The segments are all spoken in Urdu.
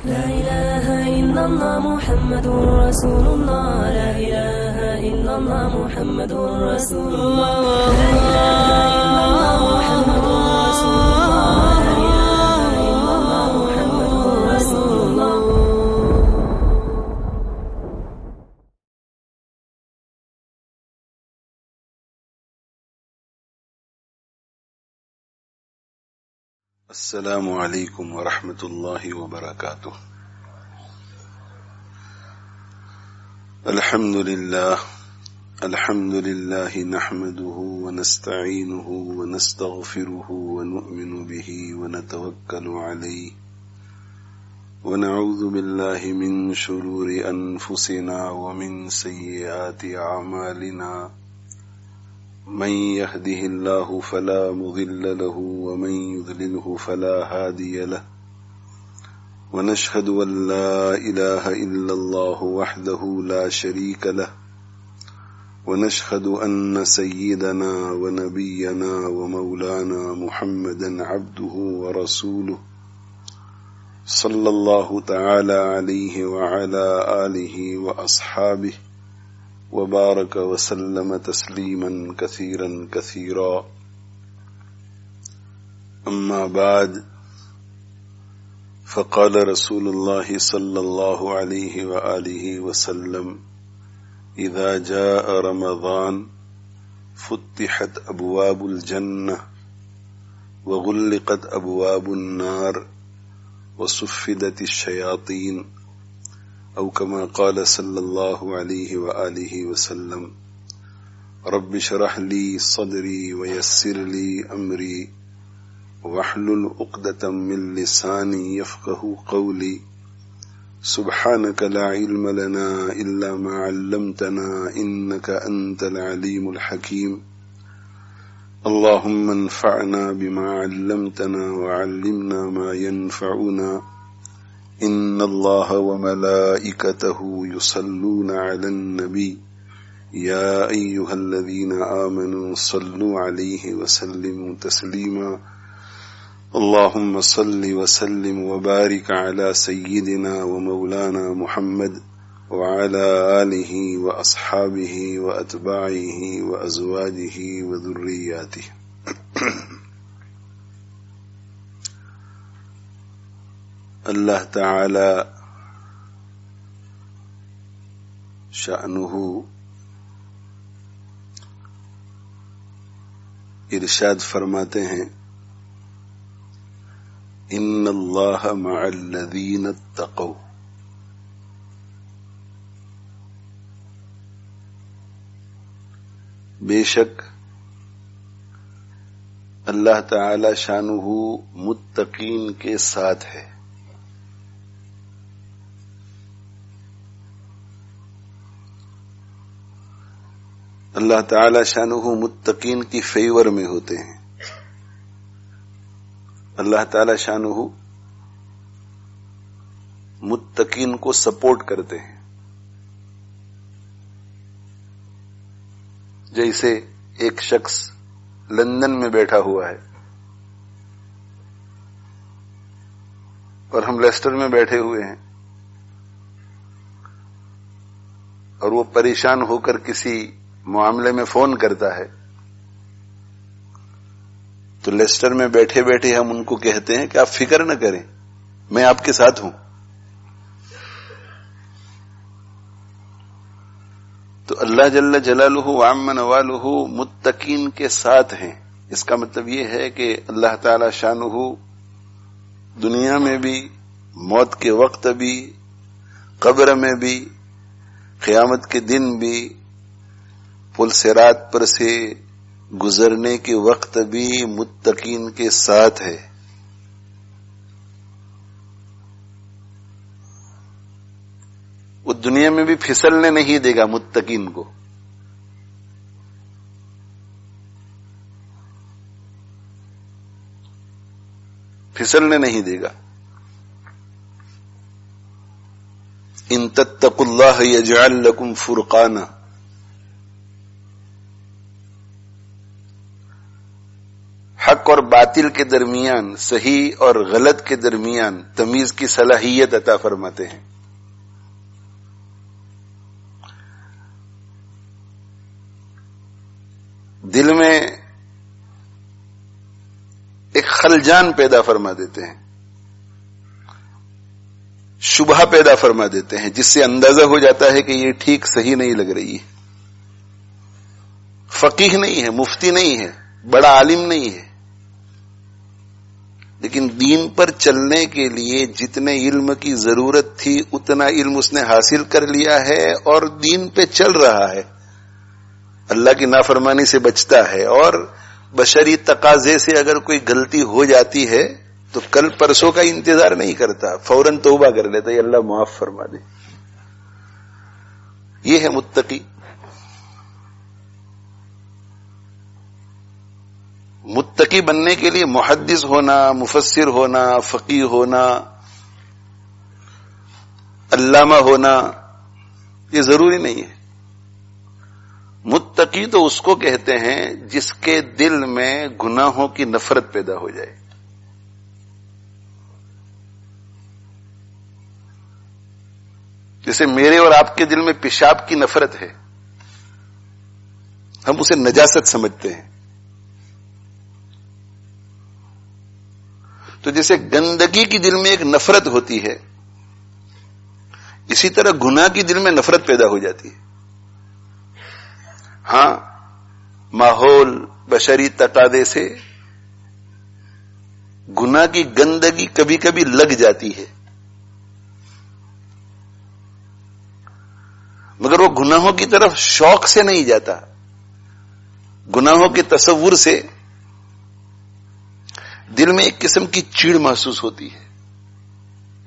لا إله إلا الله محمد رسول الله. لا إله إلا الله محمد رسول الله. لا إله إلا الله محمد رسول الله. لا إله إلا الله محمد رسول الله. السلام علیکم ورحمۃ اللہ وبرکاتہ. الحمد للہ نحمده ونستعینه ونستغفره ونؤمن به ونتوکل علیہ ونعوذ باللہ من شرور انفسنا ومن سیئات اعمالنا. من يهده الله فلا مضل له ومن يضلله فلا هادي له. ونشهد أن لا إله إلا الله وحده لا شريك له. ونشهد أن سيدنا ونبينا ومولانا محمدا عبده ورسوله صلى الله تعالى عليه وعلى آله وأصحابه وبارك وسلم تسليما كثيرا كثيرا. أما بعد، فقال رسول الله صلى الله عليه وآله وسلم: إذا جاء رمضان فتحت أبواب الجنة وغلقت أبواب النار وصفدت الشياطين، او كما قال صلی اللہ علیہ وآلہ وسلم: رب اشرح لي صدری ويسر لي امری واحلل عقدۃ من لسانی يفقهوا قولی. سبحانك لا علم لنا الا ما علمتنا انك انت العلیم الحکیم. اللهم انفعنا بما علمتنا وعلمنا ما ينفعنا. ان اللہ وملائکتہ یصلون علی النبی یا ایہا الذین آمنوا صلوا علیہ وسلموا تسلیما. اللہم صل وسلم وبارک علی سیدنا ومولانا محمد وعلی آلہ واصحابہ واتباعہ وازواجہ وذریاتہ. اللہ تعالی شأنہ ارشاد فرماتے ہیں: ان اللہ مع الذین اتقوا. بے شک اللہ تعالی شأنہ متقین کے ساتھ ہے. اللہ تعالی شانہ متقین کی فیور میں ہوتے ہیں. اللہ تعالی شانہ متقین کو سپورٹ کرتے ہیں. جیسے ایک شخص لندن میں بیٹھا ہوا ہے اور ہم لیسٹر میں بیٹھے ہوئے ہیں، اور وہ پریشان ہو کر کسی معاملے میں فون کرتا ہے، تو لیسٹر میں بیٹھے بیٹھے ہم ان کو کہتے ہیں کہ آپ فکر نہ کریں، میں آپ کے ساتھ ہوں. تو اللہ جل جلالہ وعم نوالہ متقین کے ساتھ ہیں. اس کا مطلب یہ ہے کہ اللہ تعالی شانہ دنیا میں بھی، موت کے وقت بھی، قبر میں بھی، قیامت کے دن بھی، پل صراط پر سے گزرنے کے وقت بھی متقین کے ساتھ ہے. وہ دنیا میں بھی پھسلنے نہیں دے گا متقین کو. پھسلنے نہیں دے گا. ان تتقوا اللہ یجعل لکم فرقانا. حق اور باطل باطل کے درمیان، صحیح اور غلط کے درمیان تمیز کی صلاحیت عطا فرماتے ہیں. دل میں ایک خلجان پیدا فرما دیتے ہیں، شبہ پیدا فرما دیتے ہیں، جس سے اندازہ ہو جاتا ہے کہ یہ ٹھیک صحیح نہیں لگ رہی ہے. فقیہ نہیں ہے، مفتی نہیں ہے، بڑا عالم نہیں ہے، لیکن دین پر چلنے کے لیے جتنے علم کی ضرورت تھی اتنا علم اس نے حاصل کر لیا ہے اور دین پہ چل رہا ہے، اللہ کی نافرمانی سے بچتا ہے. اور بشری تقاضے سے اگر کوئی غلطی ہو جاتی ہے تو کل پرسوں کا انتظار نہیں کرتا، فوراً توبہ کر لیتا ہے، اللہ معاف فرما دے. یہ ہے متقی. متقی بننے کے لیے محدث ہونا، مفسر ہونا، فقیہ ہونا، علامہ ہونا یہ ضروری نہیں ہے. متقی تو اس کو کہتے ہیں جس کے دل میں گناہوں کی نفرت پیدا ہو جائے. جیسے میرے اور آپ کے دل میں پیشاب کی نفرت ہے، ہم اسے نجاست سمجھتے ہیں. تو جیسے گندگی کی دل میں ایک نفرت ہوتی ہے، اسی طرح گناہ کی دل میں نفرت پیدا ہو جاتی ہے. ہاں، ماحول بشری تقاضے سے گناہ کی گندگی کبھی کبھی لگ جاتی ہے، مگر وہ گناہوں کی طرف شوق سے نہیں جاتا، گناہوں کے تصور سے دل میں ایک قسم کی چیڑ محسوس ہوتی ہے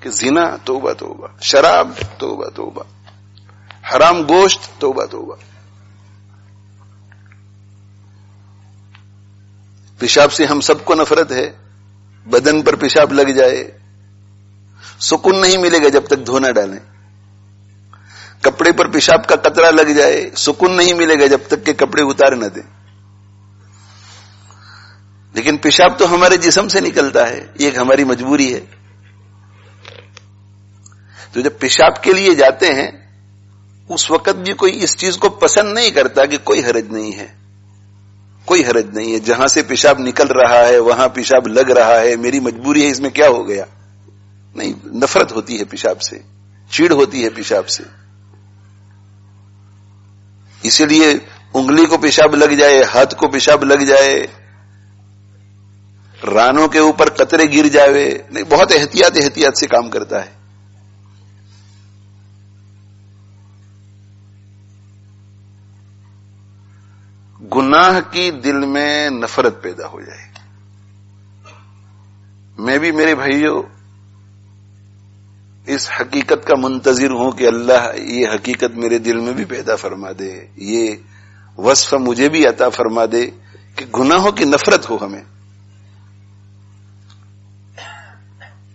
کہ زنا توبہ توبہ، شراب توبہ توبہ، حرام گوشت توبہ توبہ. پیشاب سے ہم سب کو نفرت ہے، بدن پر پیشاب لگ جائے سکون نہیں ملے گا جب تک دھو نہ ڈالیں. کپڑے پر پیشاب کا قطرہ لگ جائے سکون نہیں ملے گا جب تک کہ کپڑے اتار نہ دیں. لیکن پیشاب تو ہمارے جسم سے نکلتا ہے، یہ ایک ہماری مجبوری ہے. تو جب پیشاب کے لیے جاتے ہیں اس وقت بھی کوئی اس چیز کو پسند نہیں کرتا کہ کوئی حرج نہیں ہے، کوئی حرج نہیں ہے، جہاں سے پیشاب نکل رہا ہے وہاں پیشاب لگ رہا ہے، میری مجبوری ہے، اس میں کیا ہو گیا. نہیں، نفرت ہوتی ہے پیشاب سے، چیڑ ہوتی ہے پیشاب سے. اسی لیے انگلی کو پیشاب لگ جائے، ہاتھ کو پیشاب لگ جائے، رانوں کے اوپر قطرے گر جاوے، نہیں، بہت احتیاط سے کام کرتا ہے. گناہ کی دل میں نفرت پیدا ہو جائے. میں بھی میرے بھائیوں اس حقیقت کا منتظر ہوں کہ اللہ یہ حقیقت میرے دل میں بھی پیدا فرما دے، یہ وصف مجھے بھی عطا فرما دے کہ گناہوں کی نفرت ہو ہمیں.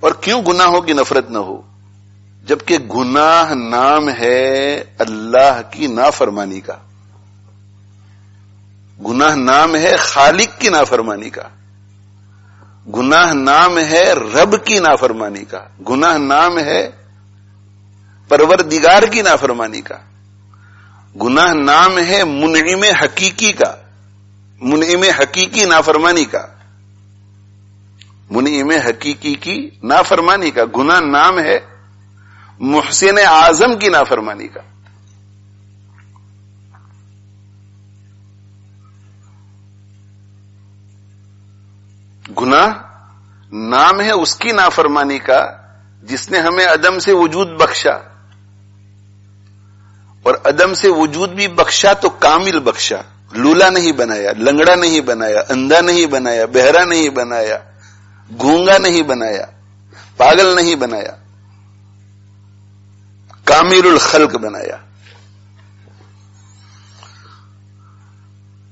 اور کیوں گناہوں کی نفرت نہ ہو؟ جبکہ گناہ نام ہے اللہ کی نافرمانی کا، گناہ نام ہے خالق کی نافرمانی کا، گناہ نام ہے رب کی نافرمانی کا، گناہ نام ہے پروردگار کی نافرمانی کا، گناہ نام ہے منعم حقیقی کا، منعم حقیقی نافرمانی کا، منعم حقیقی کی نافرمانی کا. گناہ نام ہے محسن اعظم کی نافرمانی کا. گناہ نام ہے اس کی نافرمانی کا جس نے ہمیں عدم سے وجود بخشا، اور عدم سے وجود بھی بخشا تو کامل بخشا، لولا نہیں بنایا، لنگڑا نہیں بنایا، اندھا نہیں بنایا، بہرا نہیں بنایا، گونگا نہیں بنایا، پاگل نہیں بنایا، کامل الخلق بنایا.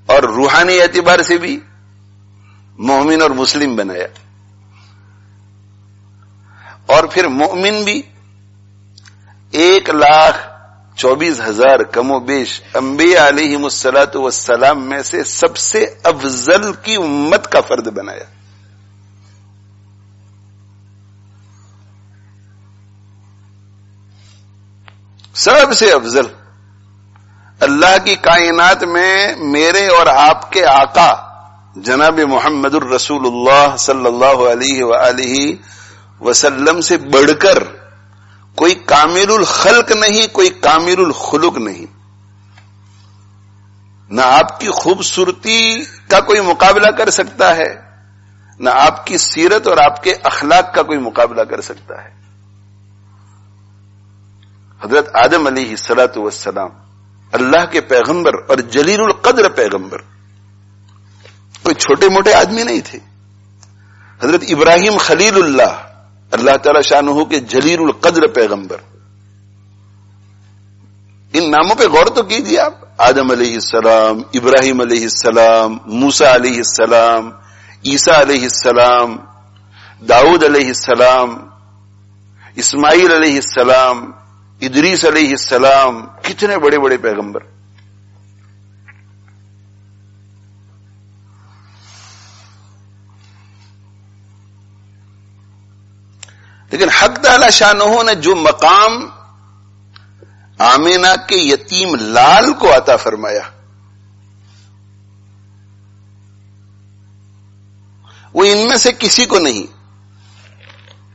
اور روحانی اعتبار سے بھی مومن اور مسلم بنایا. اور پھر مومن بھی 1,24,000 کم و بیش انبیاء علیہم الصلاۃ والسلام میں سے سب سے افضل کی امت کا فرد بنایا. سب سے افضل اللہ کی کائنات میں میرے اور آپ کے آقا جناب محمد الرسول اللہ صلی اللہ علیہ وآلہ وسلم سے بڑھ کر کوئی کامل الخلق نہیں، کوئی کامل الخلق نہیں. نہ آپ کی خوبصورتی کا کوئی مقابلہ کر سکتا ہے، نہ آپ کی سیرت اور آپ کے اخلاق کا کوئی مقابلہ کر سکتا ہے. حضرت آدم علیہ الصلوۃ والسلام اللہ کے پیغمبر اور جلیل القدر پیغمبر، کوئی چھوٹے موٹے آدمی نہیں تھے. حضرت ابراہیم خلیل اللہ، اللہ تعالی شانہ کے جلیل القدر پیغمبر. ان ناموں پہ غور تو کیجیے آپ. آدم علیہ السلام، ابراہیم علیہ السلام، موسیٰ علیہ السلام، عیسیٰ علیہ السلام، داؤد علیہ السلام، اسماعیل علیہ السلام، ادریس علیہ السلام، کتنے بڑے بڑے پیغمبر. لیکن حق تعالی شانہ نے جو مقام آمینہ کے یتیم لال کو عطا فرمایا، وہ ان میں سے کسی کو نہیں.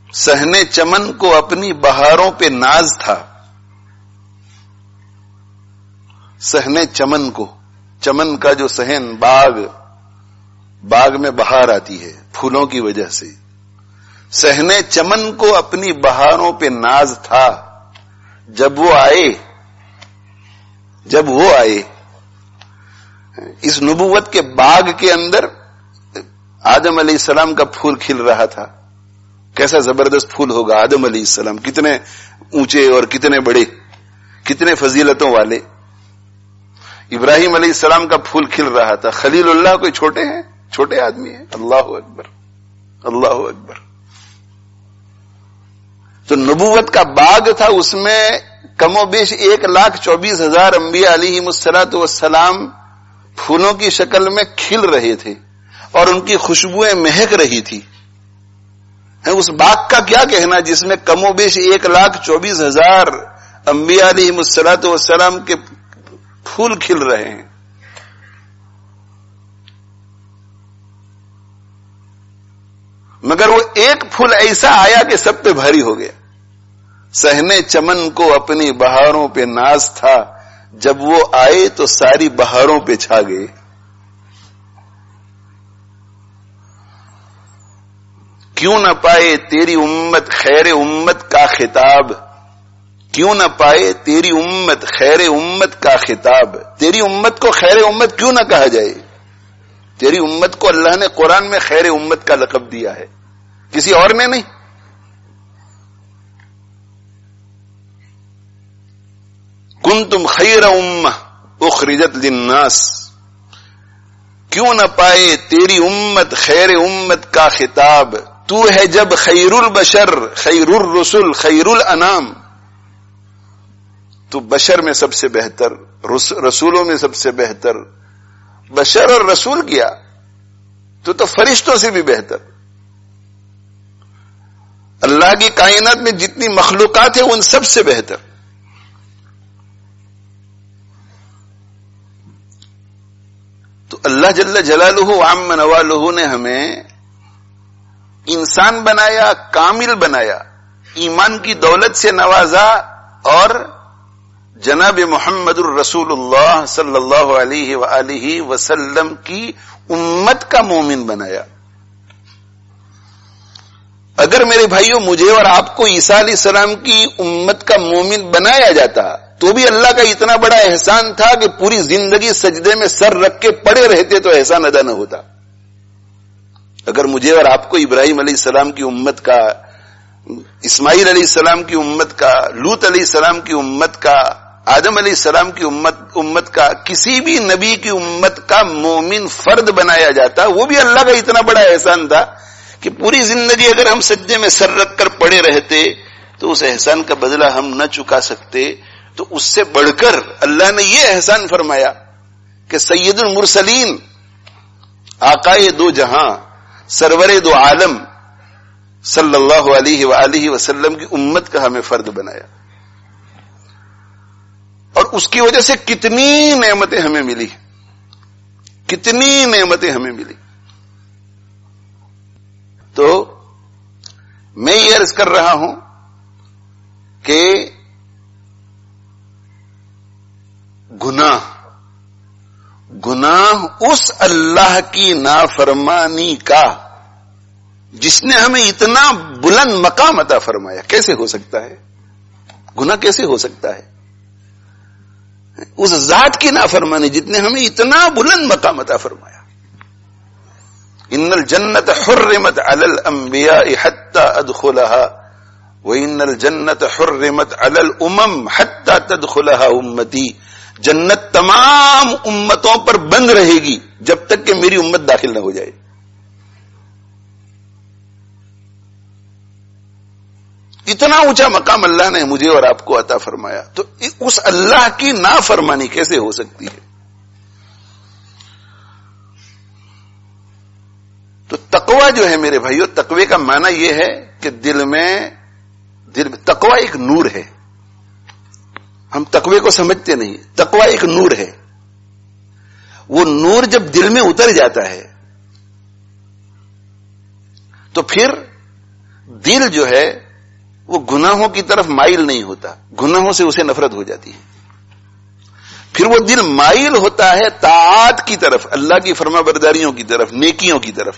صحن چمن کو اپنی بہاروں پہ ناز تھا. صحن چمن کو، چمن کا جو صحن باغ میں بہار آتی ہے پھولوں کی وجہ سے، صحن چمن کو اپنی بہاروں پہ ناز تھا. جب وہ آئے اس نبوت کے باغ کے اندر آدم علیہ السلام کا پھول کھل رہا تھا. کیسا زبردست پھول ہوگا آدم علیہ السلام، کتنے اونچے اور کتنے بڑے، کتنے فضیلتوں والے. ابراہیم علیہ السلام کا پھول کھل رہا تھا. خلیل اللہ کوئی چھوٹے ہیں؟ چھوٹے آدمی ہیں. اللہ اکبر، اللہ اکبر. تو نبوت کا باغ تھا، اس میں کم و بیش 1,24,000 انبیاء علیہم الصلوۃ والسلام پھولوں کی شکل میں کھل رہے تھے اور ان کی خوشبوئیں مہک رہی تھی. اس باغ کا کیا کہنا جس میں کم و بیش 1,24,000 انبیاء علیہم الصلوۃ والسلام کے پھول کھل رہے ہیں. مگر وہ ایک پھول ایسا آیا کہ سب پہ بھاری ہو گیا. صحن چمن کو اپنی بہاروں پہ ناز تھا، جب وہ آئے تو ساری بہاروں پہ چھا گئے. کیوں نہ پائے تیری امت خیر امت کا خطاب، کیوں نہ پائے تیری امت خیر امت کا خطاب. تیری امت کو خیر امت کیوں نہ کہا جائے؟ تیری امت کو اللہ نے قرآن میں خیر امت کا لقب دیا ہے، کسی اور نے نہیں. کنتم خیر امہ اخرجت للناس، کیوں نہ پائے تیری امت خیر امت کا خطاب. تو ہے جب خیر البشر خیر الرسل خیر الانام، تو بشر میں سب سے بہتر، رسولوں میں سب سے بہتر. بشر اور رسول کیا تو فرشتوں سے بھی بہتر. اللہ کی کائنات میں جتنی مخلوقات ہیں ان سب سے بہتر. تو اللہ جل جلالہ عم نوالہ نے ہمیں انسان بنایا، کامل بنایا، ایمان کی دولت سے نوازا اور جناب محمد الرسول اللہ صلی اللہ علیہ وآلہ وسلم کی امت کا مومن بنایا. اگر میرے بھائیوں مجھے اور آپ کو عیسیٰ علیہ السلام کی امت کا مومن بنایا جاتا تو بھی اللہ کا اتنا بڑا احسان تھا کہ پوری زندگی سجدے میں سر رکھ کے پڑے رہتے تو احسان ادا نہ ہوتا. اگر مجھے اور آپ کو ابراہیم علیہ السلام کی امت کا، اسماعیل علیہ السلام کی امت کا، لوط علیہ السلام کی امت کا، آدم علیہ السلام کی امت کا، کسی بھی نبی کی امت کا مومن فرد بنایا جاتا، وہ بھی اللہ کا اتنا بڑا احسان تھا کہ پوری زندگی اگر ہم سجدے میں سر رکھ کر پڑے رہتے تو اس احسان کا بدلہ ہم نہ چکا سکتے. تو اس سے بڑھ کر اللہ نے یہ احسان فرمایا کہ سید المرسلین، آقائے دو جہاں، سرور دو عالم صلی اللہ علیہ وآلہ وسلم کی امت کا ہمیں فرد بنایا. اور اس کی وجہ سے کتنی نعمتیں ہمیں ملی، کتنی نعمتیں ہمیں ملی. تو میں یہ عرض کر رہا ہوں کہ گناہ اس اللہ کی نافرمانی کا جس نے ہمیں اتنا بلند مقام عطا فرمایا کیسے ہو سکتا ہے؟ گناہ کیسے ہو سکتا ہے؟ اس ذات کی نافرمانی جس نے ہمیں اتنا بلند مقام عطا فرمایا. ان الجنت حرمت علی الانبیاء حتی ادخلها وان الجنت حرمت علی الامم حتی تدخلها امتی. جنت تمام امتوں پر بند رہے گی جب تک کہ میری امت داخل نہ ہو جائے. اتنا اونچا مقام اللہ نے مجھے اور آپ کو عطا فرمایا، تو اس اللہ کی نافرمانی کیسے ہو سکتی ہے؟ تو تقوی جو ہے میرے بھائیو، تقوی کا معنی یہ ہے کہ دل میں تقوی ایک نور ہے. ہم تقوی کو سمجھتے نہیں. تقوی ایک نور ہے. وہ نور جب دل میں اتر جاتا ہے تو پھر دل جو ہے وہ گناہوں کی طرف مائل نہیں ہوتا، گناہوں سے اسے نفرت ہو جاتی ہے. پھر وہ دل مائل ہوتا ہے طاعات کی طرف، اللہ کی فرما برداریوں کی طرف، نیکیوں کی طرف.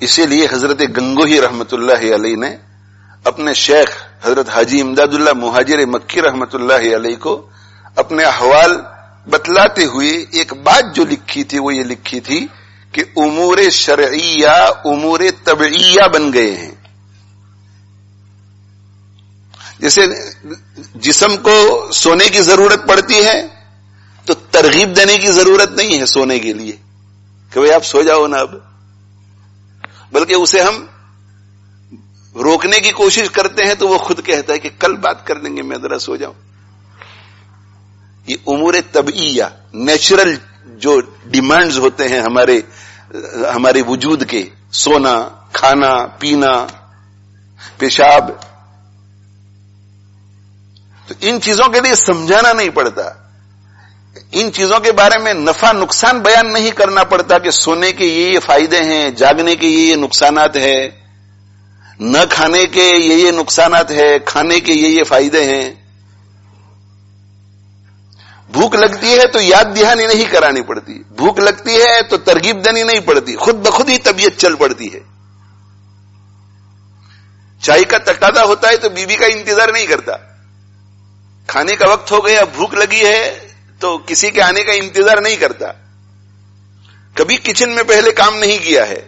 اسی لیے حضرت گنگوہی رحمت اللہ علیہ نے اپنے شیخ حضرت حاجی امداد اللہ مہاجر مکی رحمت اللہ علیہ کو اپنے احوال بتلاتے ہوئے ایک بات جو لکھی تھی وہ یہ لکھی تھی کہ امور شرعیہ امور طبعیہ بن گئے ہیں. جیسے جسم کو سونے کی ضرورت پڑتی ہے تو ترغیب دینے کی ضرورت نہیں ہے سونے کے لیے کہ بھئی آپ سو جاؤ نا اب، بلکہ اسے ہم روکنے کی کوشش کرتے ہیں تو وہ خود کہتا ہے کہ کل بات کر لیں گے، میں ذرا سو جاؤں. یہ امور طبعیہ، نیچرل جو ڈیمانڈز ہوتے ہیں ہمارے وجود کے، سونا، کھانا، پینا، پیشاب، تو ان چیزوں کے لیے سمجھانا نہیں پڑتا، ان چیزوں کے بارے میں نفع نقصان بیان نہیں کرنا پڑتا کہ سونے کے یہ فائدے ہیں، جاگنے کے یہ نقصانات ہیں، نہ کھانے کے یہ نقصانات ہیں، کھانے کے یہ فائدے ہیں. بھوک لگتی ہے تو یاد دہانی نہیں کرانی پڑتی، بھوک لگتی ہے تو ترغیب دینی نہیں پڑتی، خود بخود ہی طبیعت چل پڑتی ہے. چائے کا تقاضا ہوتا ہے تو بیوی کا انتظار نہیں کرتا، کھانے کا وقت ہو گیا، بھوک لگی ہے تو کسی کے آنے کا انتظار نہیں کرتا. کبھی کچن میں پہلے کام نہیں کیا ہے،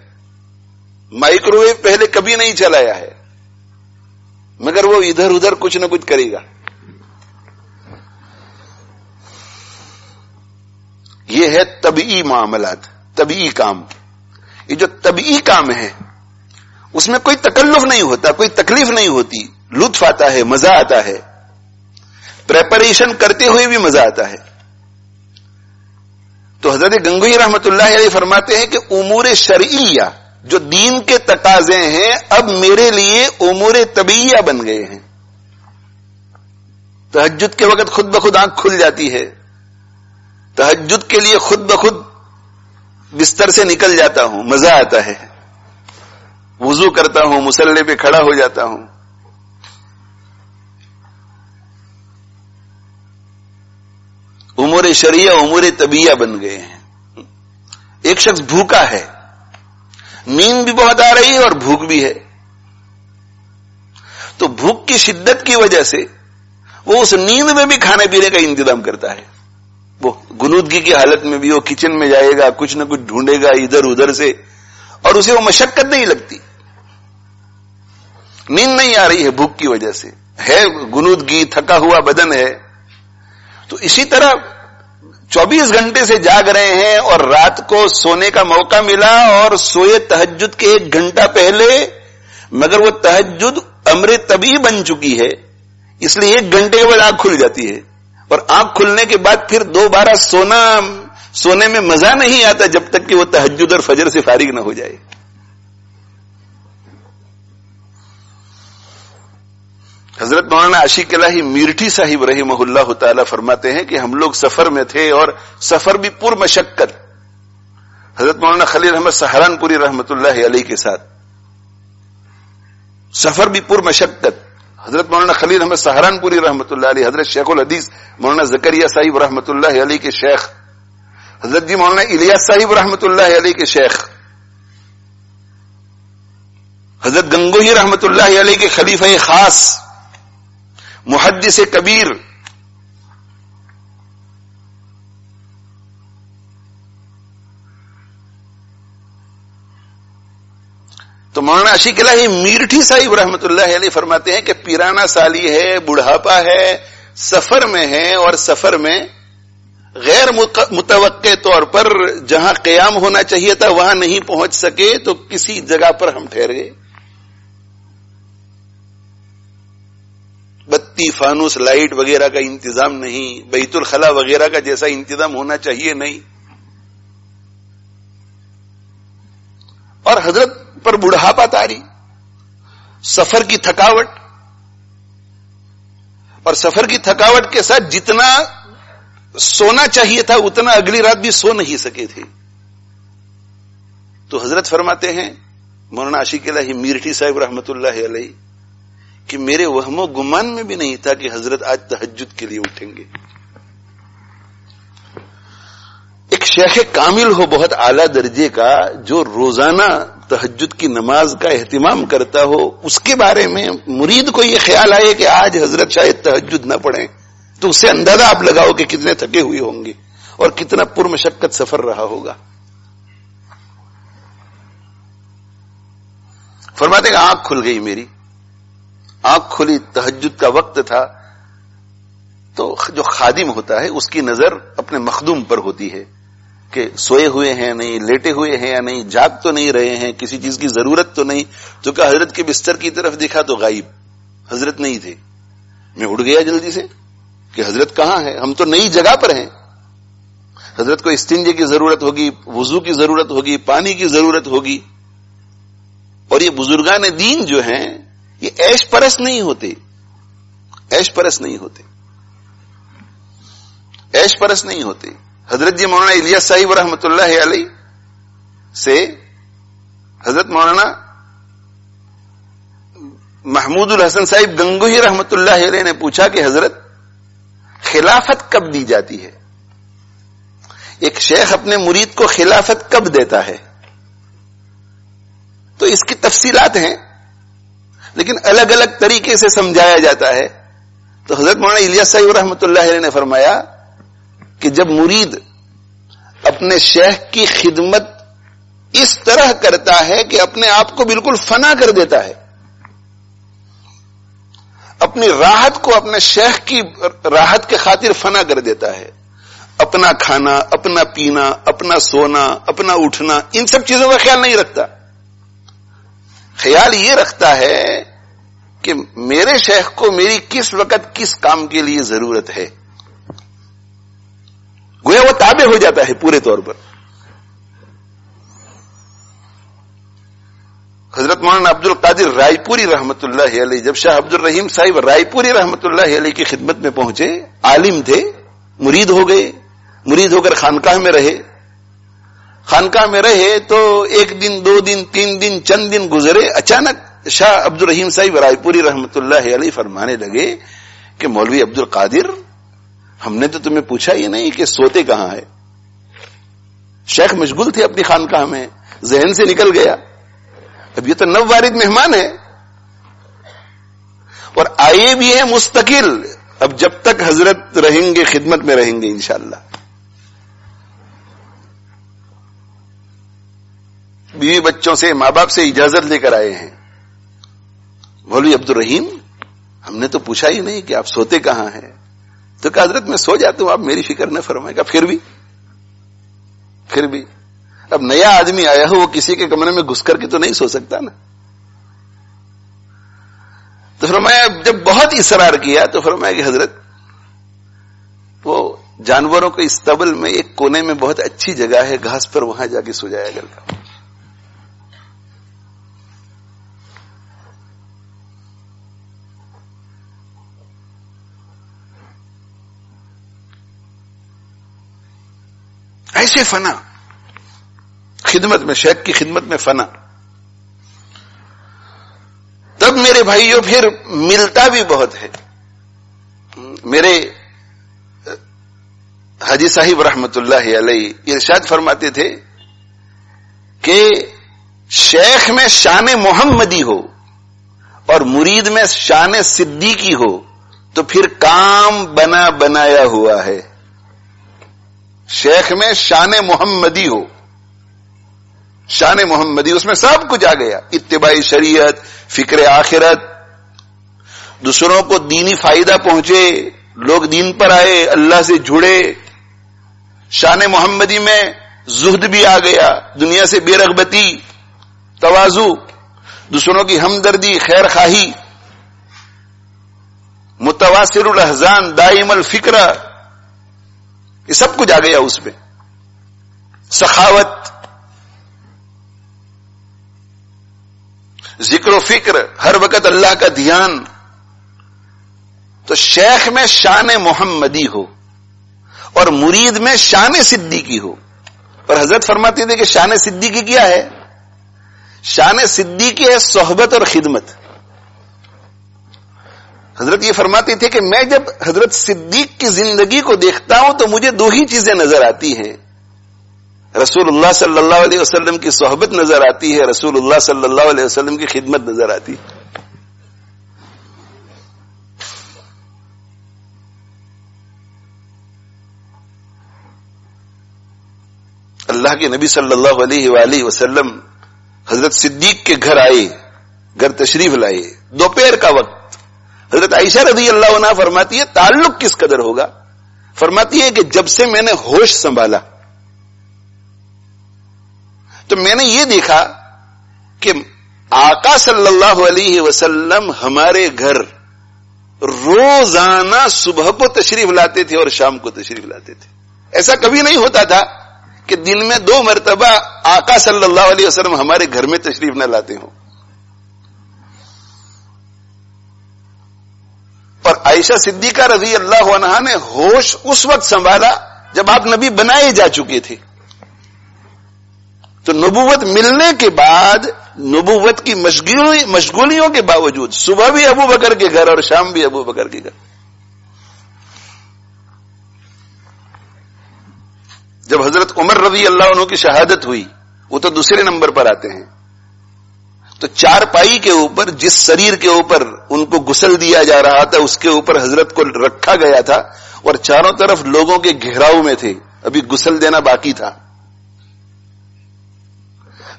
مائکرو ویو پہلے کبھی نہیں چلایا ہے، مگر وہ ادھر ادھر کچھ نہ کچھ کرے گا. یہ ہے طبعی معاملات، طبعی کام. یہ جو طبعی کام ہے اس میں کوئی تکلف نہیں ہوتا، کوئی تکلیف نہیں ہوتی، لطف آتا ہے، مزہ آتا ہے، پریپریشن کرتے ہوئے بھی مزہ آتا ہے. تو حضرت گنگوہی رحمت اللہ علیہ فرماتے ہیں کہ امور شرعیہ جو دین کے تقاضے ہیں اب میرے لیے امور طبعیہ بن گئے ہیں. تہجد کے وقت خود بخود آنکھ کھل جاتی ہے، تہجد کے لیے خود بخود بستر سے نکل جاتا ہوں، مزہ آتا ہے، وضو کرتا ہوں، مصلی پہ کھڑا ہو جاتا ہوں. امور شرعیہ امور طبعیہ بن گئے ہیں. ایک شخص بھوکا ہے، نیند بھی بہت آ رہی ہے اور بھوک بھی ہے، تو بھوک کی شدت کی وجہ سے وہ اس نیند میں بھی کھانے پینے کا انتظام کرتا ہے. وہ غنودگی کی حالت میں بھی وہ کچن میں جائے گا، کچھ نہ کچھ ڈھونڈے گا ادھر ادھر سے، اور اسے وہ مشقت نہیں لگتی، نیند نہیں آ رہی ہے بھوک کی وجہ سے، ہے غنودگی، تھکا ہوا بدن ہے. تو اسی طرح 24 گھنٹے سے جاگ رہے ہیں اور رات کو سونے کا موقع ملا اور سوئے تہجد کے 1 گھنٹہ پہلے، مگر وہ تہجد امر طبیعی بن چکی ہے، اس لیے 1 گھنٹے کے بعد آنکھ کھل جاتی ہے، اور آنکھ کھلنے کے بعد پھر دوبارہ سونے میں مزہ نہیں آتا جب تک کہ وہ تہجد اور فجر سے فارغ نہ ہو جائے. حضرت مولانا عاشق الہی میرٹھی صاحب رحمہ اللہ تعالی فرماتے ہیں کہ ہم لوگ سفر میں تھے اور سفر بھی پر مشقت، حضرت مولانا خلیل احمد سہارنپوری رحمۃ اللہ علیہ کے ساتھ سفر بھی پر مشقت، حضرت مولانا خلیل احمد سہارنپوری رحمۃ اللہ علیہ، حضرت شیخ الحدیث مولانا زکریا صاحب رحمۃ اللہ علیہ کے شیخ، حضرت جی مولانا الیاس صاحب رحمۃ اللہ علیہ کے شیخ، حضرت گنگوہی رحمۃ اللہ علیہ کے خلیفہ خاص محدث کبیر، تو مولانا عاشق الہی میرٹھی صاحب رحمۃ اللہ علیہ فرماتے ہیں کہ پیرانہ سالی ہے، بڑھاپا ہے، سفر میں ہے، اور سفر میں غیر متوقع طور پر جہاں قیام ہونا چاہیے تھا وہاں نہیں پہنچ سکے، تو کسی جگہ پر ہم ٹھہر گئے، بتی فانوس لائٹ وغیرہ کا انتظام نہیں، بیت الخلا وغیرہ کا جیسا انتظام ہونا چاہیے نہیں، اور حضرت پر بڑھاپا طاری، سفر کی تھکاوٹ، اور سفر کی تھکاوٹ کے ساتھ جتنا سونا چاہیے تھا اتنا اگلی رات بھی سو نہیں سکے تھے، تو حضرت فرماتے ہیں مولانا عاشق الہی میرٹھی صاحب رحمۃ اللہ علیہ کہ میرے وہم و گمان میں بھی نہیں تھا کہ حضرت آج تہجد کے لیے اٹھیں گے۔ ایک شیخ کامل ہو بہت اعلیٰ درجے کا، جو روزانہ تہجد کی نماز کا اہتمام کرتا ہو، اس کے بارے میں مرید کو یہ خیال آئے کہ آج حضرت شاید تہجد نہ پڑھیں، تو اس سے اندازہ آپ لگاؤ کہ کتنے تھکے ہوئے ہوں گے اور کتنا پرمشقت سفر رہا ہوگا۔ فرماتے ہیں آنکھ کھل گئی میری، آنکھ کھلی، تہجد کا وقت تھا، تو جو خادم ہوتا ہے اس کی نظر اپنے مخدوم پر ہوتی ہے کہ سوئے ہوئے ہیں نہیں، لیٹے ہوئے ہیں یا نہیں، جاگ تو نہیں رہے ہیں، کسی چیز کی ضرورت تو نہیں، تو کہ حضرت کے بستر کی طرف دیکھا تو غائب، حضرت نہیں تھے۔ میں اٹھ گیا جلدی سے کہ حضرت کہاں ہے، ہم تو نئی جگہ پر ہیں، حضرت کو استنجے کی ضرورت ہوگی، وضو کی ضرورت ہوگی، پانی کی ضرورت ہوگی، اور یہ بزرگان دین جو ہیں یہ عیش پرست نہیں ہوتے، عیش پرست نہیں ہوتے، عیش پرست نہیں ہوتے۔ حضرت جی مولانا الیاس صاحب رحمۃ اللہ علیہ سے حضرت مولانا محمود الحسن صاحب گنگوہی رحمۃ اللہ علیہ نے پوچھا کہ حضرت خلافت کب دی جاتی ہے؟ ایک شیخ اپنے مرید کو خلافت کب دیتا ہے؟ تو اس کی تفصیلات ہیں، لیکن الگ الگ طریقے سے سمجھایا جاتا ہے۔ تو حضرت مولانا الیاس صاحب رحمۃ اللہ علیہ نے فرمایا کہ جب مرید اپنے شیخ کی خدمت اس طرح کرتا ہے کہ اپنے آپ کو بالکل فنا کر دیتا ہے، اپنی راحت کو اپنے شیخ کی راحت کے خاطر فنا کر دیتا ہے، اپنا کھانا، اپنا پینا، اپنا سونا، اپنا اٹھنا، ان سب چیزوں کا خیال نہیں رکھتا، خیال یہ رکھتا ہے کہ میرے شیخ کو میری کس وقت کس کام کے لیے ضرورت ہے، گویا وہ تابع ہو جاتا ہے پورے طور پر۔ حضرت مولانا عبد القادر رائے پوری رحمت اللہ علیہ جب شاہ عبد الرحیم صاحب رائے پوری رحمت اللہ علیہ کی خدمت میں پہنچے، عالم تھے، مرید ہو گئے، مرید ہو کر خانقاہ میں رہے، خانقاہ میں رہے تو ایک دن، دو دن، تین دن، چند دن گزرے، اچانک شاہ عبد الرحیم صاحب رائے پوری رحمت اللہ علیہ فرمانے لگے کہ مولوی عبد القادر، ہم نے تو تمہیں پوچھا ہی نہیں کہ سوتے کہاں ہے۔ شیخ مشغول تھے اپنی خانقاہ میں، ذہن سے نکل گیا، اب یہ تو نو وارد مہمان ہے اور آئے بھی ہیں مستقل، اب جب تک حضرت رہیں گے خدمت میں رہیں گے انشاءاللہ۔ بیوی بچوں سے، ماں باپ سے اجازت لے کر آئے ہیں۔ مولوی عبد الرحیم، ہم نے تو پوچھا ہی نہیں کہ آپ سوتے کہاں ہیں، تو کہا حضرت میں سو جاتا ہوں، آپ میری فکر نہ فرمائے گا۔ پھر بھی اب نیا آدمی آیا ہو، وہ کسی کے کمرے میں گھس کر کے تو نہیں سو سکتا نا، تو فرمایا جب بہت اصرار کیا تو فرمایا کہ حضرت وہ جانوروں کے استبل میں ایک کونے میں بہت اچھی جگہ ہے، گھاس پر، وہاں جا کے سو جایا کرتا۔ ایسے فنا خدمت میں، شیخ کی خدمت میں فنا. تب میرے بھائیوں پھر ملتا بھی بہت ہے. میرے حاجی صاحب رحمت اللہ علیہ ارشاد فرماتے تھے کہ شیخ میں شان محمدی ہو اور مرید میں شان صدیقی ہو تو پھر کام بنا بنایا ہوا ہے. شیخ میں شان محمدی ہو، شان محمدی، اس میں سب کچھ آ گیا، اتباع شریعت، فکر آخرت، دوسروں کو دینی فائدہ پہنچے، لوگ دین پر آئے، اللہ سے جڑے. شان محمدی میں زہد بھی آ گیا، دنیا سے بے رغبتی، تواضع، دوسروں کی ہمدردی، خیر خواہی، متواصل الاحزان، دائم الفکر، یہ سب کچھ آ گیا اس میں. سخاوت، ذکر و فکر، ہر وقت اللہ کا دھیان. تو شیخ میں شان محمدی ہو اور مرید میں شان صدیقی ہو. اور حضرت فرماتے تھے کہ شان صدیقی کیا ہے؟ شان صدیقی ہے صحبت اور خدمت. حضرت یہ فرماتے تھے کہ میں جب حضرت صدیق کی زندگی کو دیکھتا ہوں تو مجھے دو ہی چیزیں نظر آتی ہیں. رسول اللہ صلی اللہ علیہ وسلم کی صحبت نظر آتی ہے، رسول اللہ صلی اللہ علیہ وسلم کی خدمت نظر آتی ہے. اللہ کے نبی صلی اللہ علیہ وآلہ وسلم حضرت صدیق کے گھر آئے، گھر تشریف لائے، دوپہر کا وقت. حضرت عائشہ رضی اللہ عنہا فرماتی ہے تعلق کس قدر ہوگا؟ فرماتی ہے کہ جب سے میں نے ہوش سنبھالا تو میں نے یہ دیکھا کہ آقا صلی اللہ علیہ وسلم ہمارے گھر روزانہ صبح کو تشریف لاتے تھے اور شام کو تشریف لاتے تھے. ایسا کبھی نہیں ہوتا تھا کہ دن میں 2 مرتبہ آقا صلی اللہ علیہ وسلم ہمارے گھر میں تشریف نہ لاتے ہوں. اور عائشہ صدیقہ رضی اللہ عنہا نے ہوش اس وقت سنبھالا جب آپ نبی بنائے جا چکے تھے. تو نبوت ملنے کے بعد، نبوت کی مشغولیوں کے باوجود صبح بھی ابو بکر کے گھر اور شام بھی ابو بکر کے گھر. جب حضرت عمر رضی اللہ عنہ کی شہادت ہوئی، وہ تو دوسرے نمبر پر آتے ہیں، تو چارپائی کے اوپر، جس سریر کے اوپر ان کو غسل دیا جا رہا تھا اس کے اوپر حضرت کو رکھا گیا تھا اور چاروں طرف لوگوں کے گھیراؤ میں تھے، ابھی غسل دینا باقی تھا.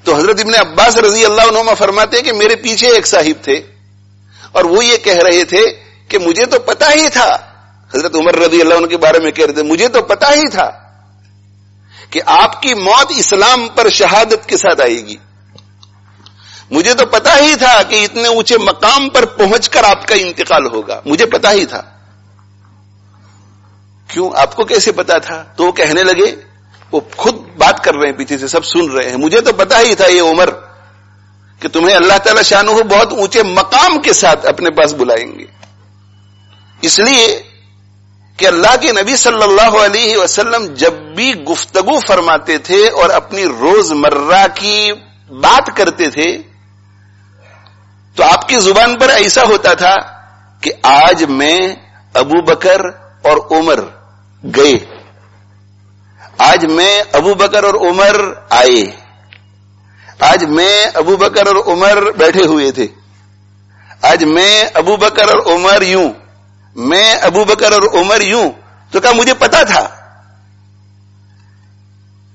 تو حضرت ابن عباس رضی اللہ عنہما فرماتے ہیں کہ میرے پیچھے ایک صاحب تھے اور وہ یہ کہہ رہے تھے کہ مجھے تو پتا ہی تھا، حضرت عمر رضی اللہ عنہ کے بارے میں کہہ رہے تھے، مجھے تو پتا ہی تھا کہ آپ کی موت اسلام پر شہادت کے ساتھ آئے گی. مجھے تو پتا ہی تھا کہ اتنے اونچے مقام پر پہنچ کر آپ کا انتقال ہوگا، مجھے پتا ہی تھا. کیوں؟ آپ کو کیسے پتا تھا؟ تو وہ کہنے لگے، وہ خود بات کر رہے ہیں، پیچھے سے سب سن رہے ہیں، مجھے تو پتا ہی تھا یہ عمر کہ تمہیں اللہ تعالی شانہ بہت اونچے مقام کے ساتھ اپنے پاس بلائیں گے. اس لیے کہ اللہ کے نبی صلی اللہ علیہ وسلم جب بھی گفتگو فرماتے تھے اور اپنی روزمرہ کی بات کرتے تھے تو آپ کی زبان پر ایسا ہوتا تھا کہ آج میں ابو بکر اور عمر گئے، آج میں ابو بکر اور عمر آئے، آج میں ابو بکر اور عمر بیٹھے ہوئے تھے، آج میں ابو بکر اور عمر یوں، میں ابو بکر اور عمر یوں. تو کہا مجھے پتا تھا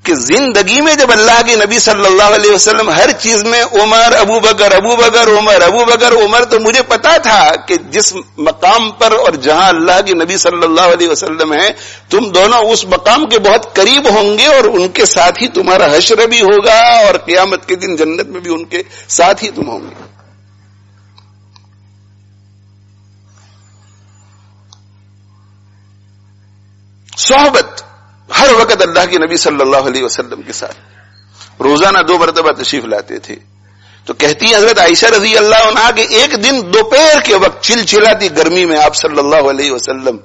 کہ زندگی میں جب اللہ کے نبی صلی اللہ علیہ وسلم ہر چیز میں عمر ابو بکر عمر ابو بکر عمر، تو مجھے پتا تھا کہ جس مقام پر اور جہاں اللہ کے نبی صلی اللہ علیہ وسلم ہیں تم دونوں اس مقام کے بہت قریب ہوں گے اور ان کے ساتھ ہی تمہارا حشر بھی ہوگا اور قیامت کے دن جنت میں بھی ان کے ساتھ ہی تم ہوں گے. صحبت ہر وقت اللہ کے نبی صلی اللہ علیہ وسلم کے ساتھ، روزانہ 2 مرتبہ تشریف لاتے تھے. تو کہتی ہیں حضرت عائشہ رضی اللہ عنہا کہ ایک دن دوپہر کے وقت چلچلاتی گرمی میں آپ صلی اللہ علیہ وسلم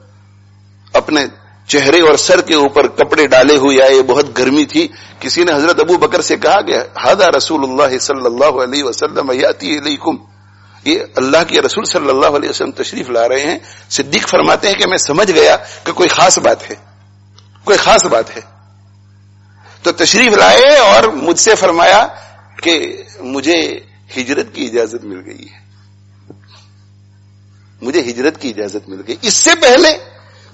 اپنے چہرے اور سر کے اوپر کپڑے ڈالے ہوئے آئے, بہت گرمی تھی. کسی نے حضرت ابو بکر سے کہا کہ ھذا رسول اللہ صلی اللہ علیہ وسلم یاتی الیکم, یہ اللہ کے رسول صلی اللہ علیہ وسلم تشریف لا رہے ہیں. صدیق فرماتے ہیں کہ میں سمجھ گیا کہ کوئی خاص بات ہے, کوئی خاص بات ہے. تو تشریف لائے اور مجھ سے فرمایا کہ مجھے ہجرت کی اجازت مل گئی ہے, مجھے ہجرت کی اجازت مل گئی. اس سے پہلے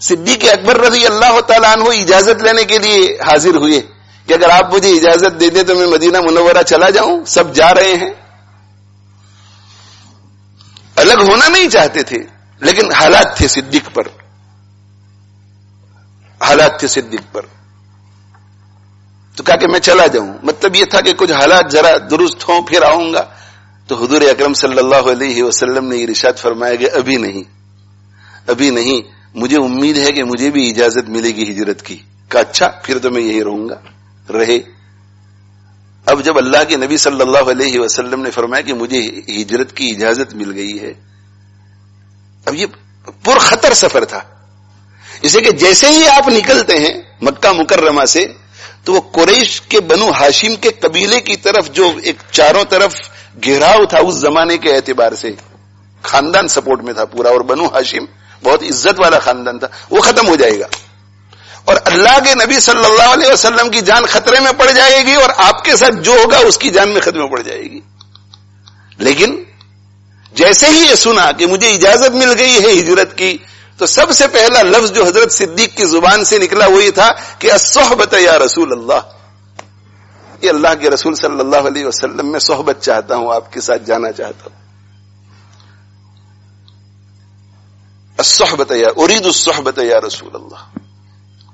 صدیق اکبر رضی اللہ تعالیٰ عنہ اجازت لینے کے لیے حاضر ہوئے کہ اگر آپ مجھے اجازت دے دیں تو میں مدینہ منورہ چلا جاؤں, سب جا رہے ہیں. الگ ہونا نہیں چاہتے تھے لیکن حالات تھے صدیق پر, حالات تھے صدیق پر. تو کہا کہ میں چلا جاؤں. مطلب یہ تھا کہ کچھ حالات ذرا درست ہوں پھر آؤں گا. تو حضور اکرم صلی اللہ علیہ وسلم نے یہ ارشاد فرمایا کہ ابھی نہیں, ابھی نہیں, مجھے امید ہے کہ مجھے بھی اجازت ملے گی ہجرت کی. کہا اچھا پھر تو میں یہی رہوں گا. رہے. اب جب اللہ کے نبی صلی اللہ علیہ وسلم نے فرمایا کہ مجھے ہجرت کی اجازت مل گئی ہے, اب یہ پرخطر سفر تھا. اسے کہ جیسے ہی آپ نکلتے ہیں مکہ مکرمہ سے تو وہ قریش کے بنو ہاشم کے قبیلے کی طرف جو ایک چاروں طرف گھیراؤ تھا اس زمانے کے اعتبار سے, خاندان سپورٹ میں تھا پورا, اور بنو ہاشم بہت عزت والا خاندان تھا, وہ ختم ہو جائے گا اور اللہ کے نبی صلی اللہ علیہ وسلم کی جان خطرے میں پڑ جائے گی اور آپ کے ساتھ جو ہوگا اس کی جان میں خطرے میں پڑ جائے گی. لیکن جیسے ہی یہ سنا کہ مجھے اجازت مل گئی ہے ہجرت کی تو سب سے پہلا لفظ جو حضرت صدیق کی زبان سے نکلا وہ یہ تھا کہ الصحبت یا رسول اللہ, یہ اللہ کے رسول صلی اللہ علیہ وسلم میں صحبت چاہتا ہوں, آپ کے ساتھ جانا چاہتا ہوں. الصحبت یا اريد الصحبت یا رسول اللہ,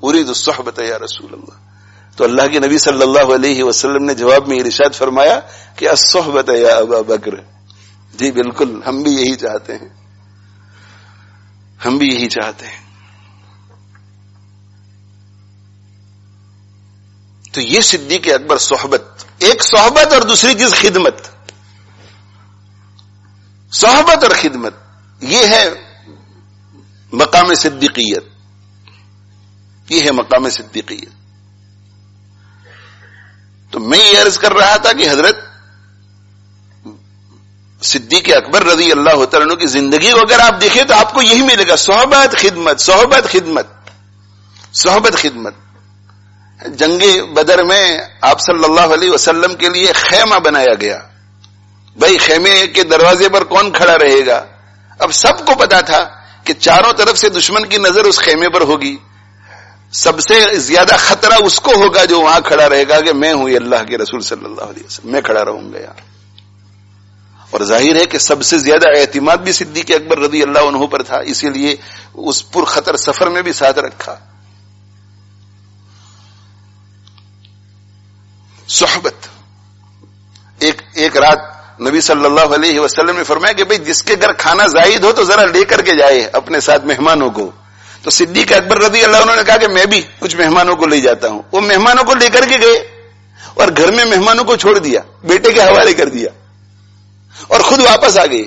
اريد الصحبت یا رسول اللہ. تو اللہ کے نبی صلی اللہ علیہ وسلم نے جواب میں ارشاد فرمایا کہ الصحبت یا ابا بکر. جی بالکل, ہم بھی یہی چاہتے ہیں, ہم بھی یہی چاہتے ہیں. تو یہ صدیق اکبر صحبت, ایک صحبت اور دوسری چیز خدمت. صحبت اور خدمت یہ ہے مقام صدیقیت, یہ ہے مقام صدیقیت. تو میں یہ عرض کر رہا تھا کہ حضرت صدیق اکبر رضی اللہ تعالیٰ عنہ کی زندگی کو اگر آپ دیکھیں تو آپ کو یہی ملے گا, صحبت خدمت, صحبت خدمت, صحبت خدمت. جنگ بدر میں آپ صلی اللہ علیہ وسلم کے لیے خیمہ بنایا گیا. بھائی خیمے کے دروازے پر کون کھڑا رہے گا؟ اب سب کو پتا تھا کہ چاروں طرف سے دشمن کی نظر اس خیمے پر ہوگی. سب سے زیادہ خطرہ اس کو ہوگا جو وہاں کھڑا رہے گا کہ میں ہوں یہ اللہ کے رسول صلی اللہ علیہ وسلم, میں کھڑا رہوں گا یار. اور ظاہر ہے کہ سب سے زیادہ اعتماد بھی صدیق اکبر رضی اللہ عنہ پر تھا, اسی لیے اس پر خطر سفر میں بھی ساتھ رکھا. صحبت. ایک رات نبی صلی اللہ علیہ وسلم نے فرمایا کہ بھئی جس کے گھر کھانا زائد ہو تو ذرا لے کر کے جائے اپنے ساتھ مہمانوں کو. تو صدیق اکبر رضی اللہ عنہ نے کہا کہ میں بھی کچھ مہمانوں کو لے جاتا ہوں. وہ مہمانوں کو لے کر کے گئے اور گھر میں مہمانوں کو چھوڑ دیا, بیٹے کے حوالے کر دیا اور خود واپس آ گئے